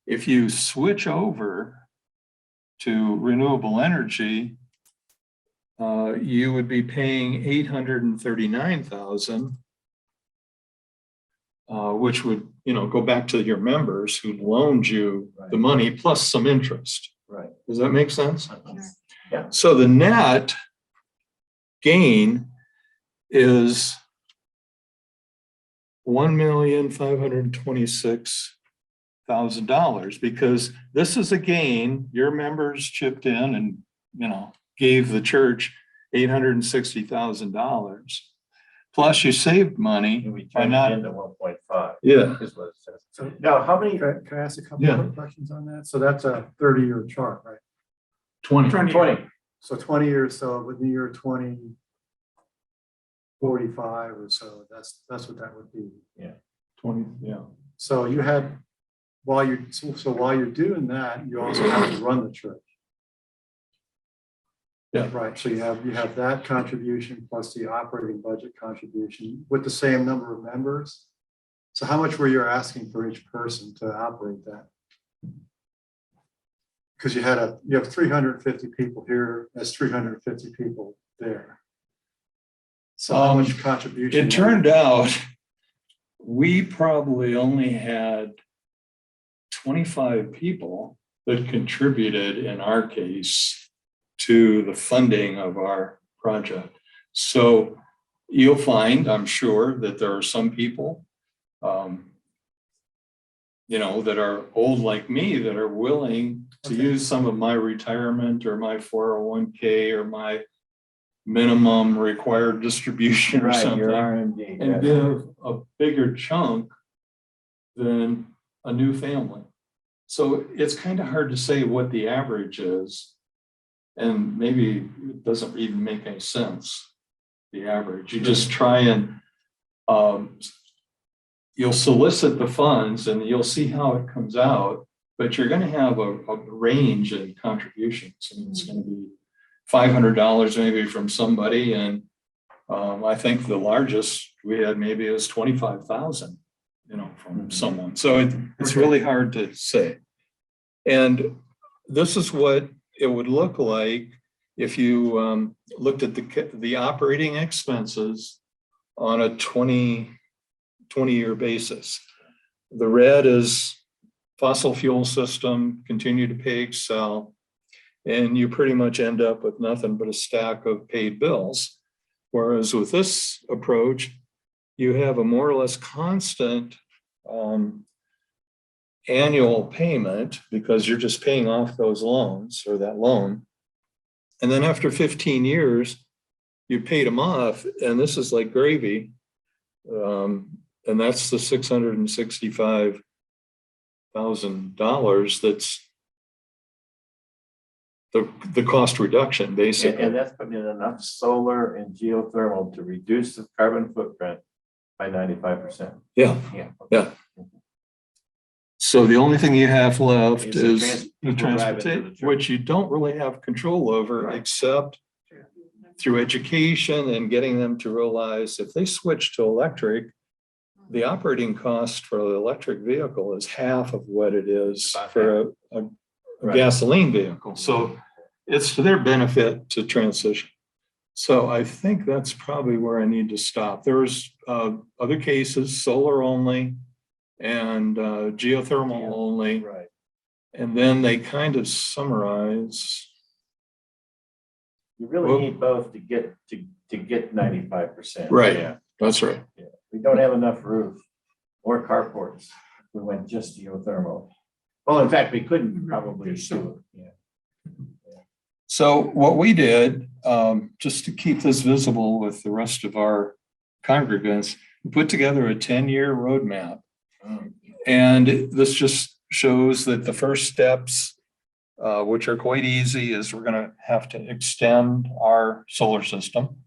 If you switch over to renewable energy, you would be paying 839,000, which would, go back to your members who loaned you the money plus some interest. Right. Does that make sense? Yeah. So the net gain is $1,526,000 because this is a gain. Your members chipped in and, gave the church $860,000. Plus you saved money. And we by turned not. it into 1.5. Yeah. Is what it says. So Now, how many? can I ask a couple Yeah. of questions on that? So that's a 30-year chart, right? 20. 20. So 20 years, so with the year 2045 or so, that's what that would be. 20, yeah. So you had, while you're doing that, you also have to run the church. Yeah. Right, so you have that contribution plus the operating budget contribution with the same number of members. So how much were you asking for each person to operate that? Because you have 350 people here, that's 350 people there. So how much contribution? It turned out we probably only had 25 people that contributed in our case to the funding of our project. So you'll find, I'm sure, that there are some people, that are old like me that are willing to use some of my retirement or my 401k or my minimum required distribution or Right, something your RMD. and give a bigger chunk than a new family. So it's kind of hard to say what the average is. And maybe it doesn't even make any sense, the average. You just try and you'll solicit the funds and you'll see how it comes out, but you're going to have a range in contributions. I mean, it's going to be $500 maybe from somebody. And I think the largest we had maybe was 25,000, from someone. So it's really hard to say. And this is what it would look like if you looked at the operating expenses on a 20-year basis. The red is fossil fuel system, continue to pay Excel, and you pretty much end up with nothing but a stack of paid bills. Whereas with this approach, you have a more or less constant annual payment because you're just paying off those loans or that loan. And then after 15 years, you paid them off, and this is like gravy. And that's the $665,000 that's the cost reduction, basically. And that's putting in enough solar and geothermal to reduce the carbon footprint by 95%. Yeah, Yeah. yeah. So the only thing you have left Is is the the people driving to the transportation, church. which you don't really have control over Right. except through education and getting them to realize if they switch to electric, the operating cost for the electric vehicle is half of what it is About for a Right. gasoline vehicle. So it's to their benefit to transition. So I think that's probably where I need to stop. There's other cases, solar only and geothermal only. Right. And then they kind of summarize. You really Well- need both to get 95%. Right. Yeah. That's right. We don't have enough roof or carports. If we went just geothermal. Well, in fact, we couldn't probably do it. Yeah. So what we did, just to keep this visible with the rest of our congregants, we put together a 10-year roadmap. And this just shows that the first steps, which are quite easy, is we're going to have to extend our solar system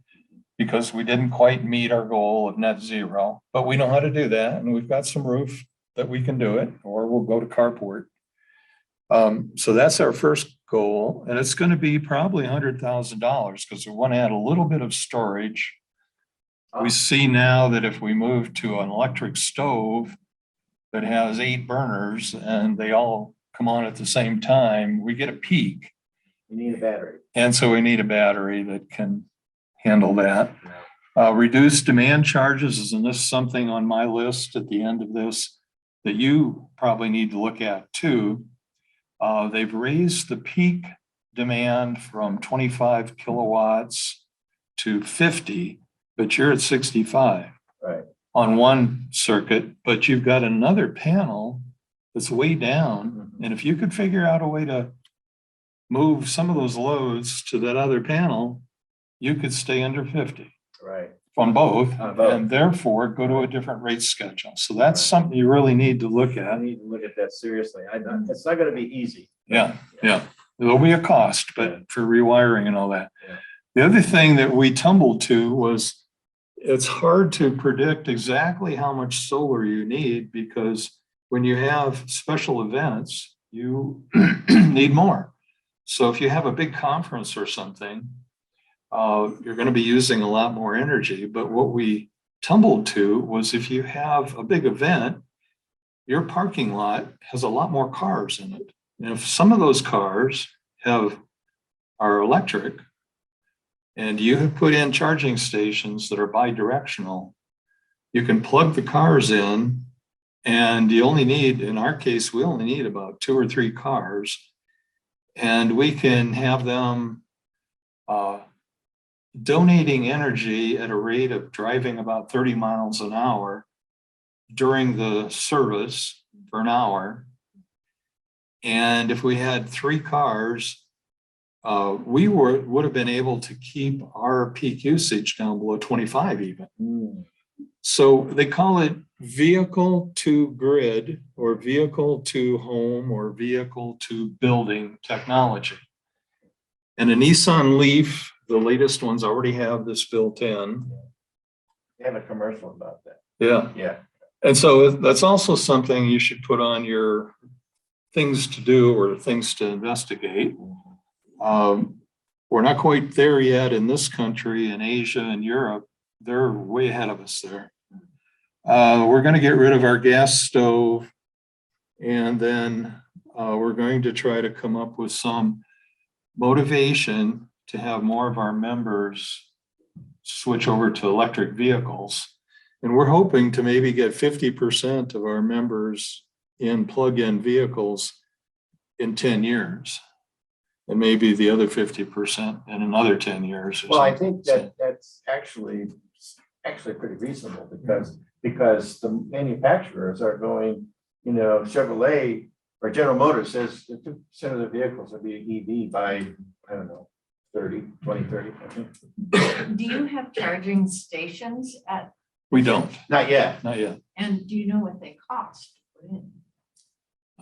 because we didn't quite meet our goal of net zero, but we know how to do that. And we've got some roof that we can do it, or we'll go to carport. So that's our first goal, and it's going to be probably $100,000 because we want to add a little bit of storage. We see now that if we move to an electric stove that has 8 burners and they all come on at the same time, we get a peak. You need a battery. And so we need a battery that can handle that. Reduced demand charges, and this is something on my list at the end of this that you probably need to look at too. They've raised the peak demand from 25 kilowatts to 50, but you're at 65 Right. on one circuit, but you've got another panel that's way down. And if you could figure out a way to move some of those loads to that other panel, you could stay under 50 Right. on both, On both. and therefore go to a different rate schedule. So that's something you really need to look I at. need to look at that seriously. It's not going to be easy. Yeah, yeah. There'll be a cost, but for rewiring and all that. Yeah. The other thing that we tumbled to was it's hard to predict exactly how much solar you need because when you have special events, you need more. So if you have a big conference or something, you're going to be using a lot more energy. But what we tumbled to was if you have a big event, your parking lot has a lot more cars in it. And if some of those cars are electric and you have put in charging stations that are bi-directional, you can plug the cars in and you only need, in our case, we only need about 2 or 3 cars. And we can have them donating energy at a rate of driving about 30 miles an hour during the service for an hour. And if we had 3 cars, we would have been able to keep our peak usage down below 25 even. So they call it vehicle to grid or vehicle to home or vehicle to building technology. And a Nissan Leaf, the latest ones already have this built in. They have a commercial about that. Yeah. Yeah. And so that's also something you should put on your things to do or things to investigate. We're not quite there yet in this country. In Asia and Europe, they're way ahead of us there. We're going to get rid of our gas stove, and then we're going to try to come up with some motivation to have more of our members switch over to electric vehicles. And we're hoping to maybe get 50% of our members in plug-in vehicles in 10 years. And maybe the other 50% in another 10 years. Well, I think that's actually pretty reasonable because the manufacturers are going, Chevrolet or General Motors says 2% of the vehicles will be EV by, I don't know, 2030, I think. Do you have charging stations at We don't, Not yet. not yet. And do you know what they cost? to put in?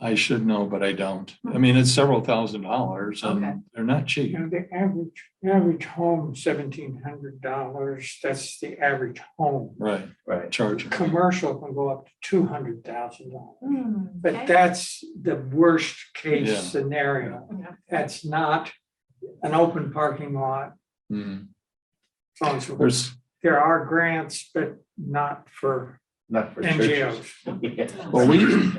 I should know, but I don't. I mean, it's several $1,000s Okay. and they're not cheap. You know, the average home, $1,700, that's the average home. Right, Right. charging. Commercial can go up to $200,000. Hmm, But okay. that's the worst case Yeah. scenario. Yeah. That's not an open parking lot. Mhm. So on and so forth. There's, There are grants, but not for Not for churches. NGOs. well,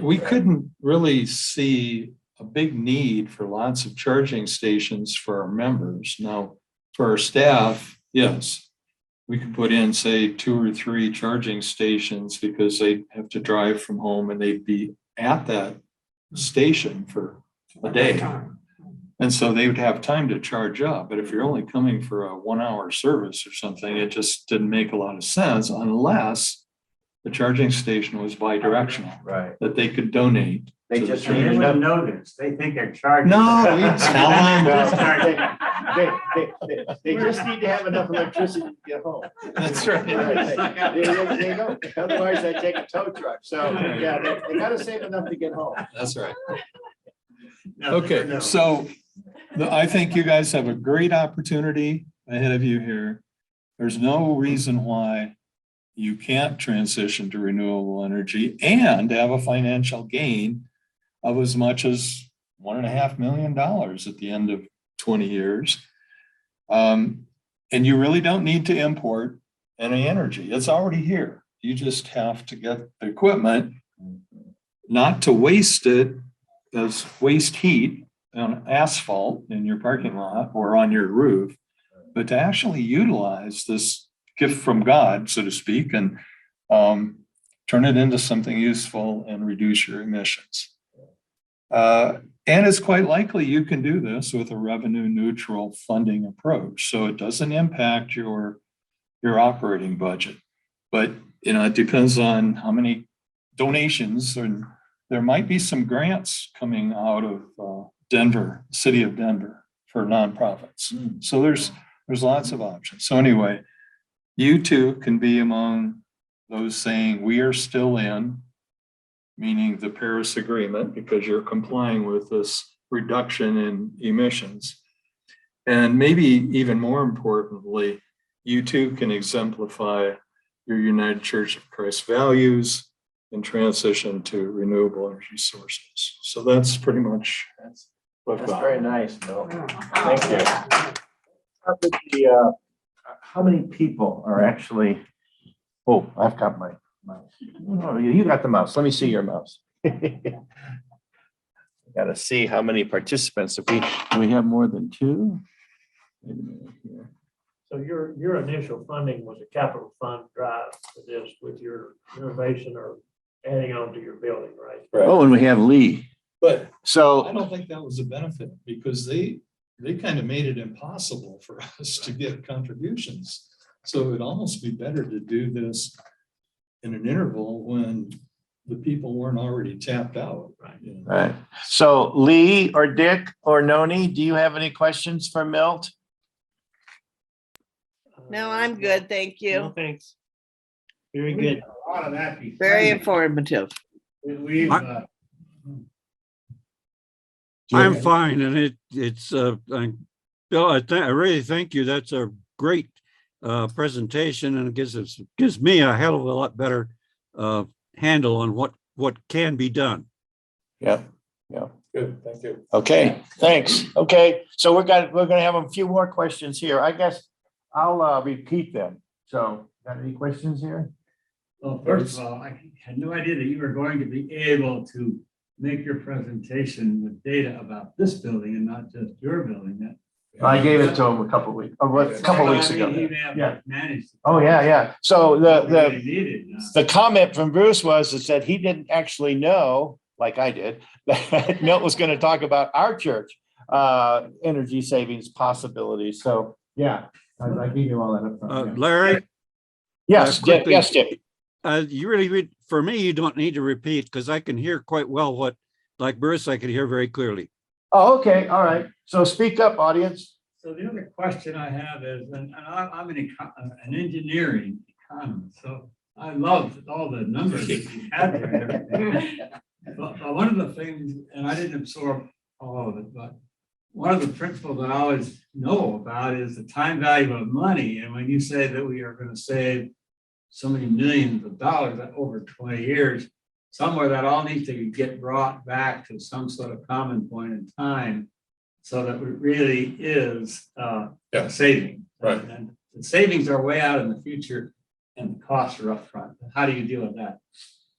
we couldn't really see a big need for lots of charging stations for our members. Now, for our staff, yes. We could put in, say, 2 or 3 charging stations because they have to drive from home and they'd be at that station for a day. Time. And so they would have time to charge up. But if you're only coming for a 1-hour service or something, it just didn't make a lot of sense unless the charging station was bi-directional, Right. that they could donate. They to the just church. They need wouldn't enough. know this. They think they're charging. No, we tell them. They just need to have enough electricity to get home. That's right. They don't, otherwise they take a tow truck. So, yeah, they gotta save enough to get home. That's right. No, they Okay, don't know. so I think you guys have a great opportunity ahead of you here. There's no reason why you can't transition to renewable energy and have a financial gain of as much as $1.5 million at the end of 20 years. And you really don't need to import any energy. It's already here. You just have to get the equipment, not to waste it as waste heat on asphalt in your parking lot or on your roof, but to actually utilize this gift from God, so to speak, and turn it into something useful and reduce your emissions. And it's quite likely you can do this with a revenue neutral funding approach. So it doesn't impact your operating budget. But it depends on how many donations, and there might be some grants coming out of Denver, city of Denver, for nonprofits. So there's lots of options. So anyway, you too can be among those saying we are still in, meaning the Paris Agreement, because you're complying with this reduction in emissions. And maybe even more importantly, you too can exemplify your United Church of Christ values and transition to renewable energy sources. So that's pretty much what I've That's got. very nice, Bill. Thank The, how many people are actually, oh, I've got my mouse. Oh, you got the mouse. Let me see your mouse. Got to see how many participants. Do we have more than 2? Wait a minute here. So your initial funding was a capital fund drive for this with your renovation or adding on to your building, right? Oh, and we have Lee. But I So, don't think that was a benefit because they kind of made it impossible for us to get contributions. So it'd almost be better to do this in an interval when the people weren't already tapped out. Right. right. So Lee or Dick or Noni, do you have any questions for Milt? No, I'm good. Thank No, you. thanks. Very good. A lot of that. before Very you- informative. We've, I'm fine, and it's Bill, I really thank you. That's a great presentation, and it gives me a hell of a lot better handle on what can be done. Yeah, yeah. Good, thank you. Okay, thanks. Okay, so we're gonna have a few more questions here. I guess I'll repeat them. So, got any questions here? well, first of all, I had no idea that you were going to be able to make your presentation with data about this building and not just your building. That I gave it to him a couple weeks I mean, ago. he may have Yeah. managed. Oh, yeah. So What we the really needed, the comment from Bruce is that he didn't actually know, like I did, that Milt was gonna talk about our church energy savings possibilities. So, yeah, I gave you all that up front, yeah. Larry, Yes, quickly. yes, Dick. for me, you don't need to repeat because I can hear quite well like Bruce, I can hear very clearly. Oh, okay, all right. So speak up, audience. So the other question I have is, and I'm an engineering economist, so I loved all the numbers that you had there and everything. But one of the things, and I didn't absorb all of it, but one of the principles I always know about is the time value of money. And when you say that we are going to save so many millions of dollars over 20 years, somewhere that all needs to get brought back to some sort of common point in time so that it really is a saving. Right. And the savings are way out in the future and the costs are up front. How do you deal with that?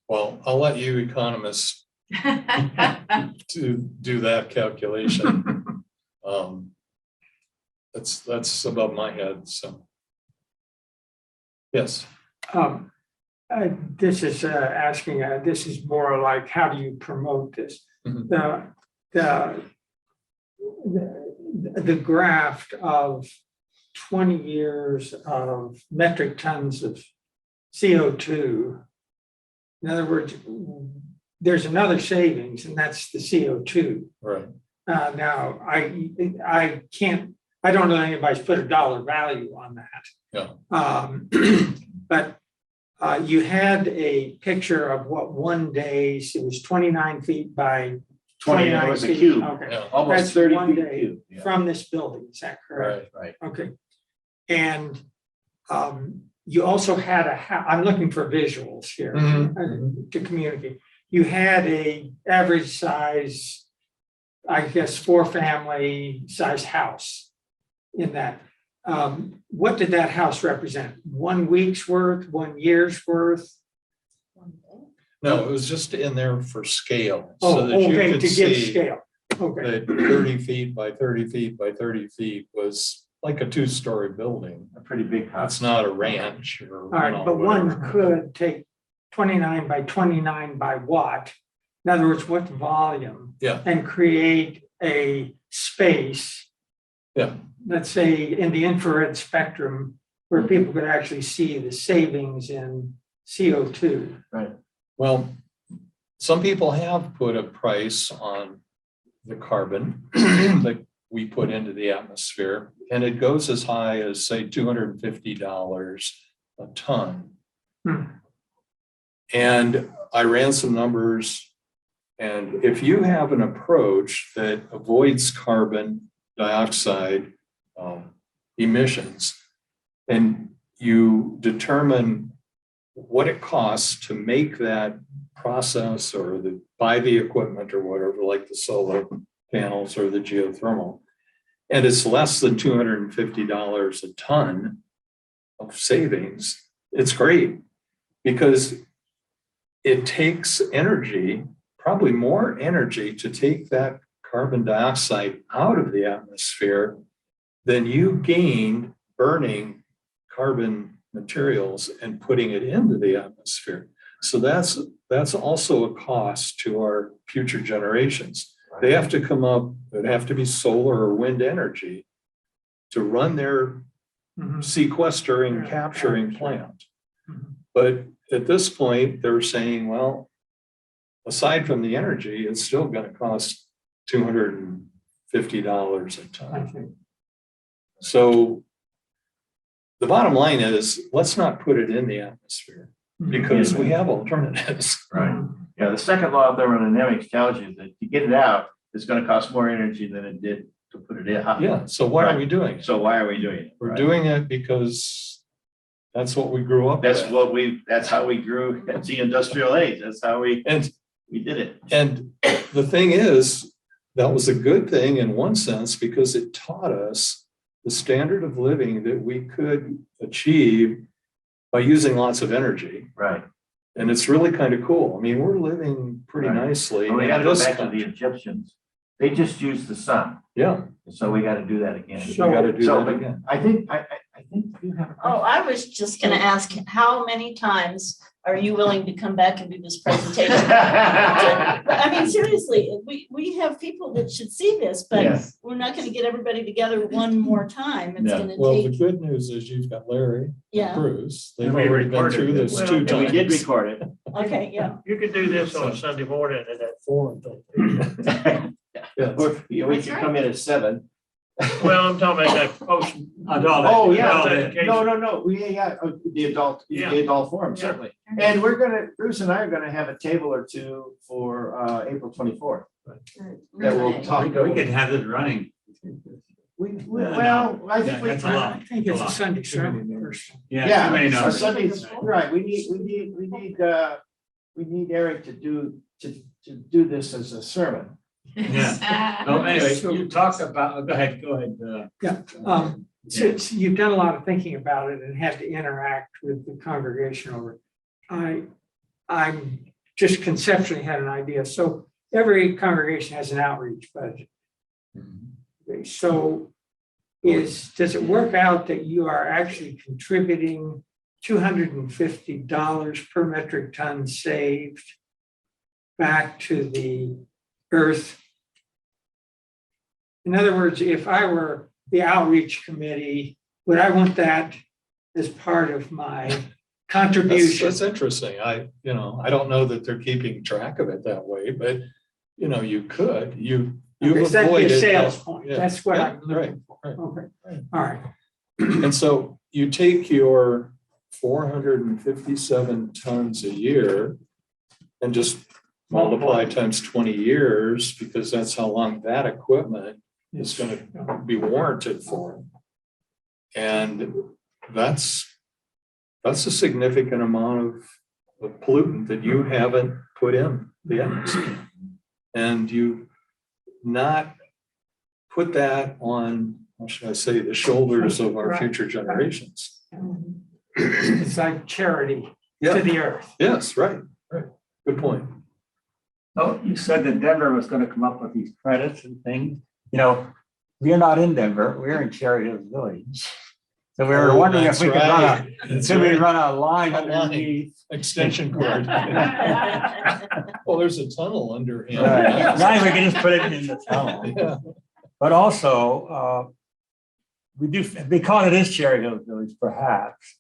Well, I'll let you economists to do that calculation. That's above my head, so. Yes, This is asking, this is more like, how do you promote this? Mhm. The graph of 20 years of metric tons of CO2. In other words, there's another savings, and that's the CO2. right. Now, I don't know anybody's put a dollar value on that. Yeah. But you had a picture of what one day, it was 29 feet by 20, it was a cube, Okay, Yeah. almost That's 30 one feet day cube. Yeah. from this building, is that correct? Right. Right. Okay. And you also had I'm looking for visuals here to communicate. You had a average size, I guess, 4-family size house in that. What did that house represent? 1 week's worth, 1 year's worth? No, it was just in there for scale. Oh, So that you okay, could to give see scale. Okay, that 30 feet by 30 feet by 30 feet was like a 2-story building. A pretty big house. It's not a ranch or. all right, but whatever. one could take 29 by 29 by what? In other words, what volume? Yeah. And create a space, Yeah, let's say in the infrared spectrum, where people could actually see the savings in CO2. well, some people have put a price on the carbon that we put into the atmosphere, and it goes as high as, say, $250 a ton. And I ran some numbers, and if you have an approach that avoids carbon dioxide emissions, and you determine what it costs to make that process or buy the equipment or whatever, like the solar panels or the geothermal, and it's less than $250 a ton of savings, it's great, because it takes energy, probably more energy, to take that carbon dioxide out of the atmosphere than you gained burning carbon materials and putting it into the atmosphere. So that's also a cost to our future generations. They have to come up, it have to be solar or wind energy to run their sequestering, capturing plant. But at this point, they're saying, well, aside from the energy, it's still going to cost $250 a ton. So the bottom line is, let's not put it in the atmosphere, because we have alternatives. Right. Yeah, the second law of thermodynamics tells you that to get it out, it's going to cost more energy than it did to put it in. Yeah, so why are we doing it? So why are we doing it? We're Right. doing it because that's what we grew up That's with. that's how we grew at the industrial age. That's how we And did it. And the thing is, that was a good thing in one sense, because it taught us the standard of living that we could achieve by using lots of energy. Right. And it's really kind of cool. I mean, we're living pretty Right. nicely. Well, we in got to go this back to country. the Egyptians. They just used the sun. Yeah, So we got to do that again. we got to do So, that but again. I think you have. a Oh, question. I was just gonna ask, how many times are you willing to come back and do this presentation? I mean, seriously, we have people that should see this, but Yes. we're not gonna get everybody together one more time. It's Yeah. gonna Well, the take, good news is you've got Larry and yeah, Bruce. They've And we already been recorded through it. this Well, 2 And times. we did record it. okay, yeah. You could do this on a Sunday morning at that forum thing. Yes. Or, we could come in at 7 Well, I'm talking about that post. Adult. Oh, Adult yeah, education. no, the adult, Yeah. the adult forum, Yeah. certainly. And Bruce and I are gonna have a table or two for April 24th. That will talk. We could have this running. Well, I think we. That's a lot. I think it's a Sunday sermon. Yeah, too many our numbers. Sundays, right, we need Eric to do this as a sermon. Yeah. Well, anyway, you talked about, go ahead. Since you've done a lot of thinking about it and had to interact with the congregational, I'm just conceptually had an idea. So every congregation has an outreach budget. Okay, so does it work out that you are actually contributing $250 per metric ton saved back to the earth? In other words, if I were the outreach committee, would I want that as part of my contribution? That's interesting. I don't know that they're keeping track of it that way, but you could, you've Because that'd be a avoided. sales point. Yeah. That's what Yeah, I'm looking for. right. Okay, all right. And so you take your 457 tons a year and just multiply times 20 years, because that's how long that equipment is going to be warranted for. And that's a significant amount of pollutant that you haven't put in the atmosphere. And you not put that on, what should I say, the shoulders of our future generations. It's like charity Yeah. to the earth. Yes, right. Good point. Oh, you said that Denver was gonna come up with these credits and things. We're not in Denver, we're in Cherry Hills Village. So we were wondering if we could run a line A line. underneath. Extension cord. Well, there's a tunnel under him. Now we can just put it in the tunnel. Yeah. But also, we do, because it is Cherry Hills Village, perhaps,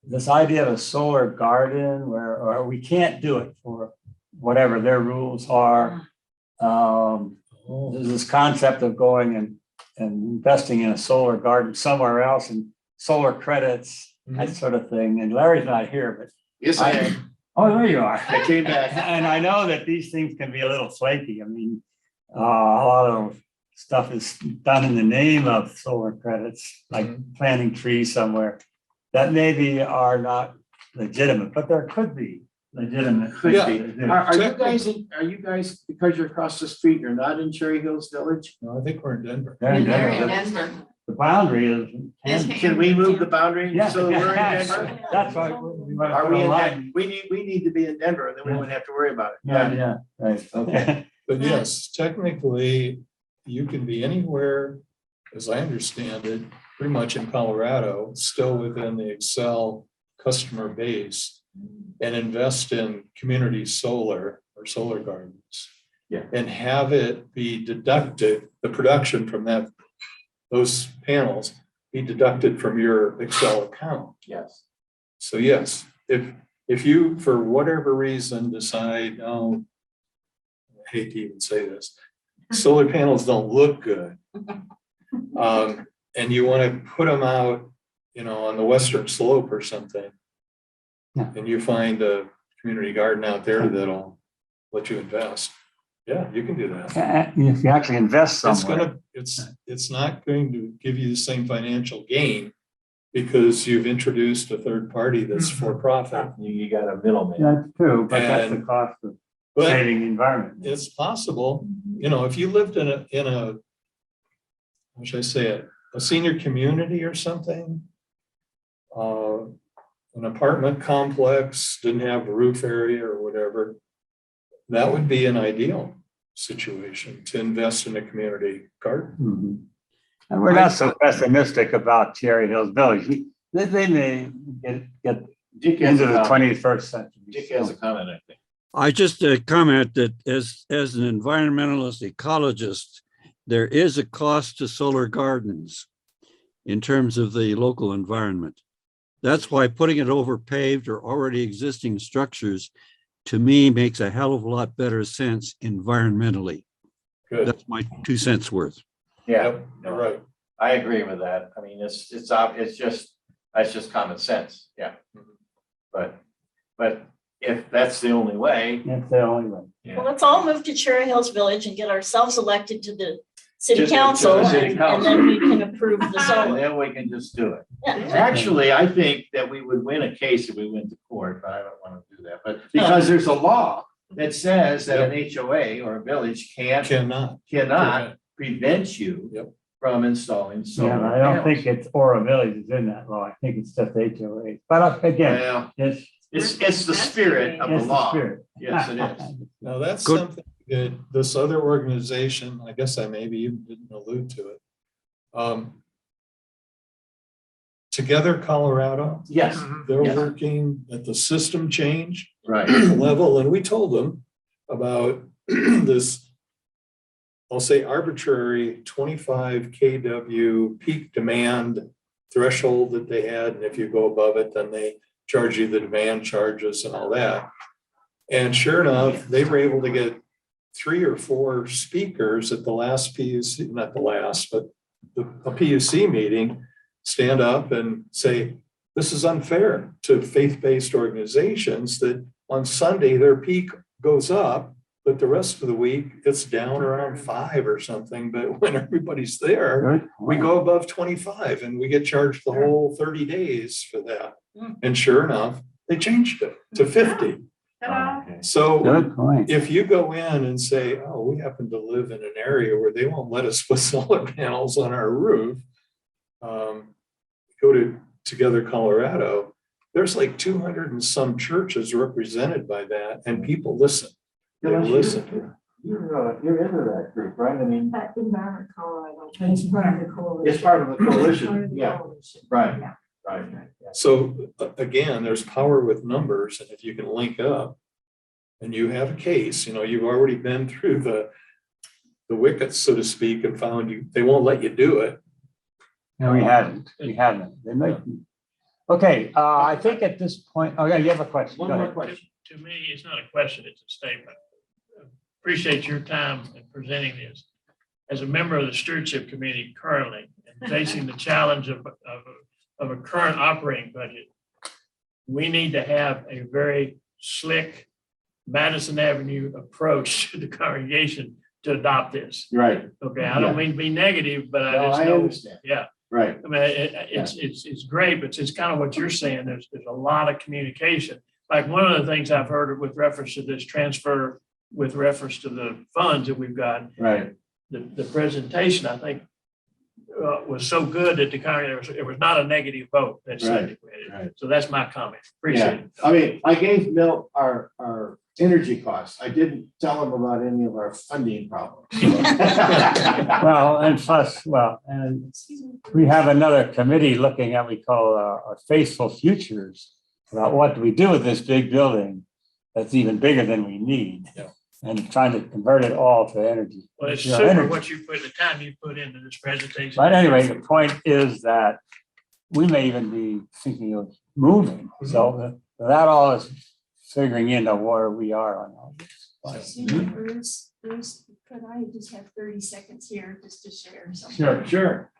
this idea of a solar garden or we can't do it for whatever their rules are. There's this concept of going and investing in a solar garden somewhere else and solar credits, that sort of thing. And Larry's not here, but. Yes, I am. Oh, there you are. I came back. And I know that these things can be a little flaky. I mean, a lot of stuff is done in the name of solar credits, like planting trees somewhere that maybe are not legitimate, but there could be legitimate. Yeah. Are you guys, because you're across the street, you're not in Cherry Hills Village? No, I think we're in Denver. They're in They're in Denver. Denver. The boundary is. Can we move the boundary Yeah, so we're in Denver? that's why we want to Are put we a in line. Denver? We need to be in Denver, and then we wouldn't have to worry about it. Yeah, right. Okay. But yes, technically, you can be anywhere, as I understand it, pretty much in Colorado, still within the Excel customer base, and invest in community solar or solar gardens. Yeah. And have it be deducted, the production from those panels be deducted from your Excel account. Yes. So yes, if you, for whatever reason, decide, I hate to even say this, solar panels don't look good. And you want to put them out, on the western slope or something. Yeah. And you find a community garden out there that'll let you invest. Yeah, you can do that. If you actually invest somewhere. It's not going to give you the same financial gain because you've introduced a third party that's for profit. You got a middleman. That's true, but that's the And- cost of But saving the environment. it's possible, if you lived in a, how should I say it, a senior community or something, an apartment complex, didn't have a roof area or whatever, that would be an ideal situation to invest in a community garden. Mhm. And we're not so pessimistic about Cherry Hills Village. They may get Dick has into a the comment. 21st century. Dick has a comment, I think. I just comment that as an environmentalist ecologist, there is a cost to solar gardens in terms of the local environment. That's why putting it over paved or already existing structures, to me, makes a hell of a lot better sense environmentally. Good. That's my 2 cents worth. Yeah. Yep, you're right. I agree with that. I mean, it's just, that's just common sense, yeah. But if that's the only way. That's the only one. Well, let's all move to Cherry Hills Village and get ourselves elected to the city To the council, city and council. then we can approve the And solar. then we can just do it. Yeah. Actually, I think that we would win a case if we went to court, but I don't want to do that. But because there's a law that says that an HOA or a village cannot prevent you Yep. from installing solar. Yeah, I don't panels. think it's Ora Village is in that law. I think it's just HOA. But again, Well, it's it's the spirit of the it's the law. spirit. Yes, it is. Now, that's Good. something that this other organization, I guess I maybe even didn't allude to it. Together Colorado, Yes, they're Yes. working at the system change right. level, and we told them about this, I'll say arbitrary 25 kW peak demand threshold that they had, and if you go above it, then they charge you the demand charges and all that. And sure enough, they were able to get 3 or 4 speakers at the last PUC, not the last, but a PUC meeting, stand up and say, this is unfair to faith-based organizations that on Sunday their peak goes up, but the rest of the week it's down around 5 or something. But when everybody's there, we go above 25 and we get charged the whole 30 days for that. And sure enough, they changed it to 50. So Good point. if you go in and say, oh, we happen to live in an area where they won't let us put solar panels on our roof, go to Together Colorado, there's like 200 and some churches represented by that, and people listen. They listen. You're into that group, right? I mean, Environment Colorado. It's part of the coalition. it's part of the Part coalition, of the yeah, coalition. right, Yeah. right. So again, there's power with numbers, and if you can link up and you have a case, you've already been through the wickets, so to speak, and found they won't let you do it. No, we haven't. We haven't. They might. Okay, I think at this point, oh, yeah, you have a question. One Go more ahead. question. To me, it's not a question, it's a statement. Appreciate your time in presenting this. As a member of the stewardship committee currently and facing the challenge of a current operating budget, we need to have a very slick Madison Avenue approach to the congregation to adopt this. Right, Okay, I don't mean to be negative, but I no, just I know, understand, yeah. right, I mean, it's great, but it's kind of what you're saying. There's a lot of communication. Like one of the things I've heard with reference to this transfer, with reference to the funds that we've got, right. the presentation, I think, was so good that it was not a negative vote. That's Right, right. So that's my comment. Appreciate it. I mean, I gave Milt our energy costs. I didn't tell him about any of our funding problems. Well, and plus, and we have another committee looking at, we call our faithful futures, about what do we do with this big building that's even bigger than we need. Yeah. And trying to convert it all to energy. Well, it's You know, super energy. what you put, the time you put into this presentation. But anyway, the point is that we may even be thinking of moving. So that all is figuring into where we are on all this. Bruce, could I just have 30 seconds here just to share something? Sure.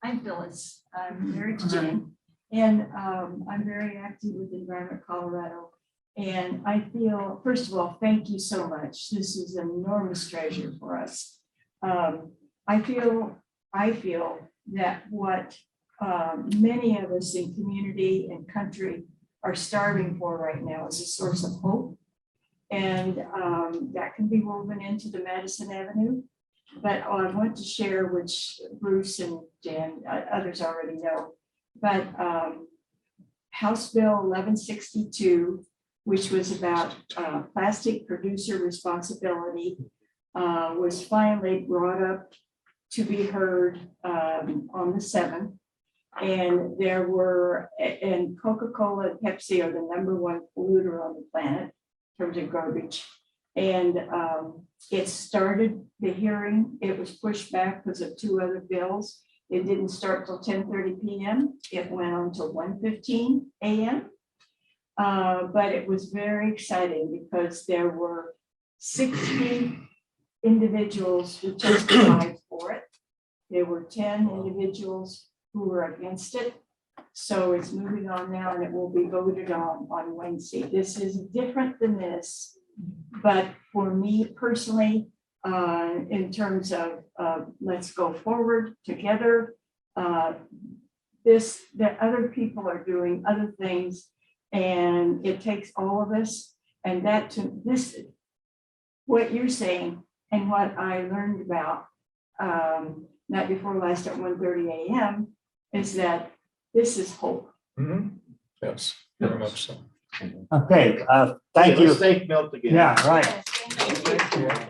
I'm Phyllis. I'm married to Jen, and I'm very active with Environment Colorado. And I feel, first of all, thank you so much. This is an enormous treasure for us. I feel that what many of us in community and country are starving for right now is a source of hope. And that can be woven into the Madison Avenue. But I want to share, which Bruce and Jan, others already know, but House Bill 1162, which was about plastic producer responsibility, was finally brought up to be heard on the 7th. And there were, and Coca-Cola and Pepsi are the #1 polluter on the planet in terms of garbage. And it started the hearing. It was pushed back because of 2 other bills. It didn't start till 10:30 p.m. It went on till 1:15 a.m. But it was very exciting because there were 60 individuals who testified for it. There were 10 individuals who were against it. So it's moving on now and it will be voted on Wednesday. This is different than this. But for me personally, in terms of let's go forward together, that other people are doing other things and it takes all of us. And that to this, what you're saying and what I learned about night before last at 1:30 a.m. is that this is hope. Yes, very much so. Okay, thank you. Let's thank Milt again. Yeah, right. Yes, thank you. Yeah.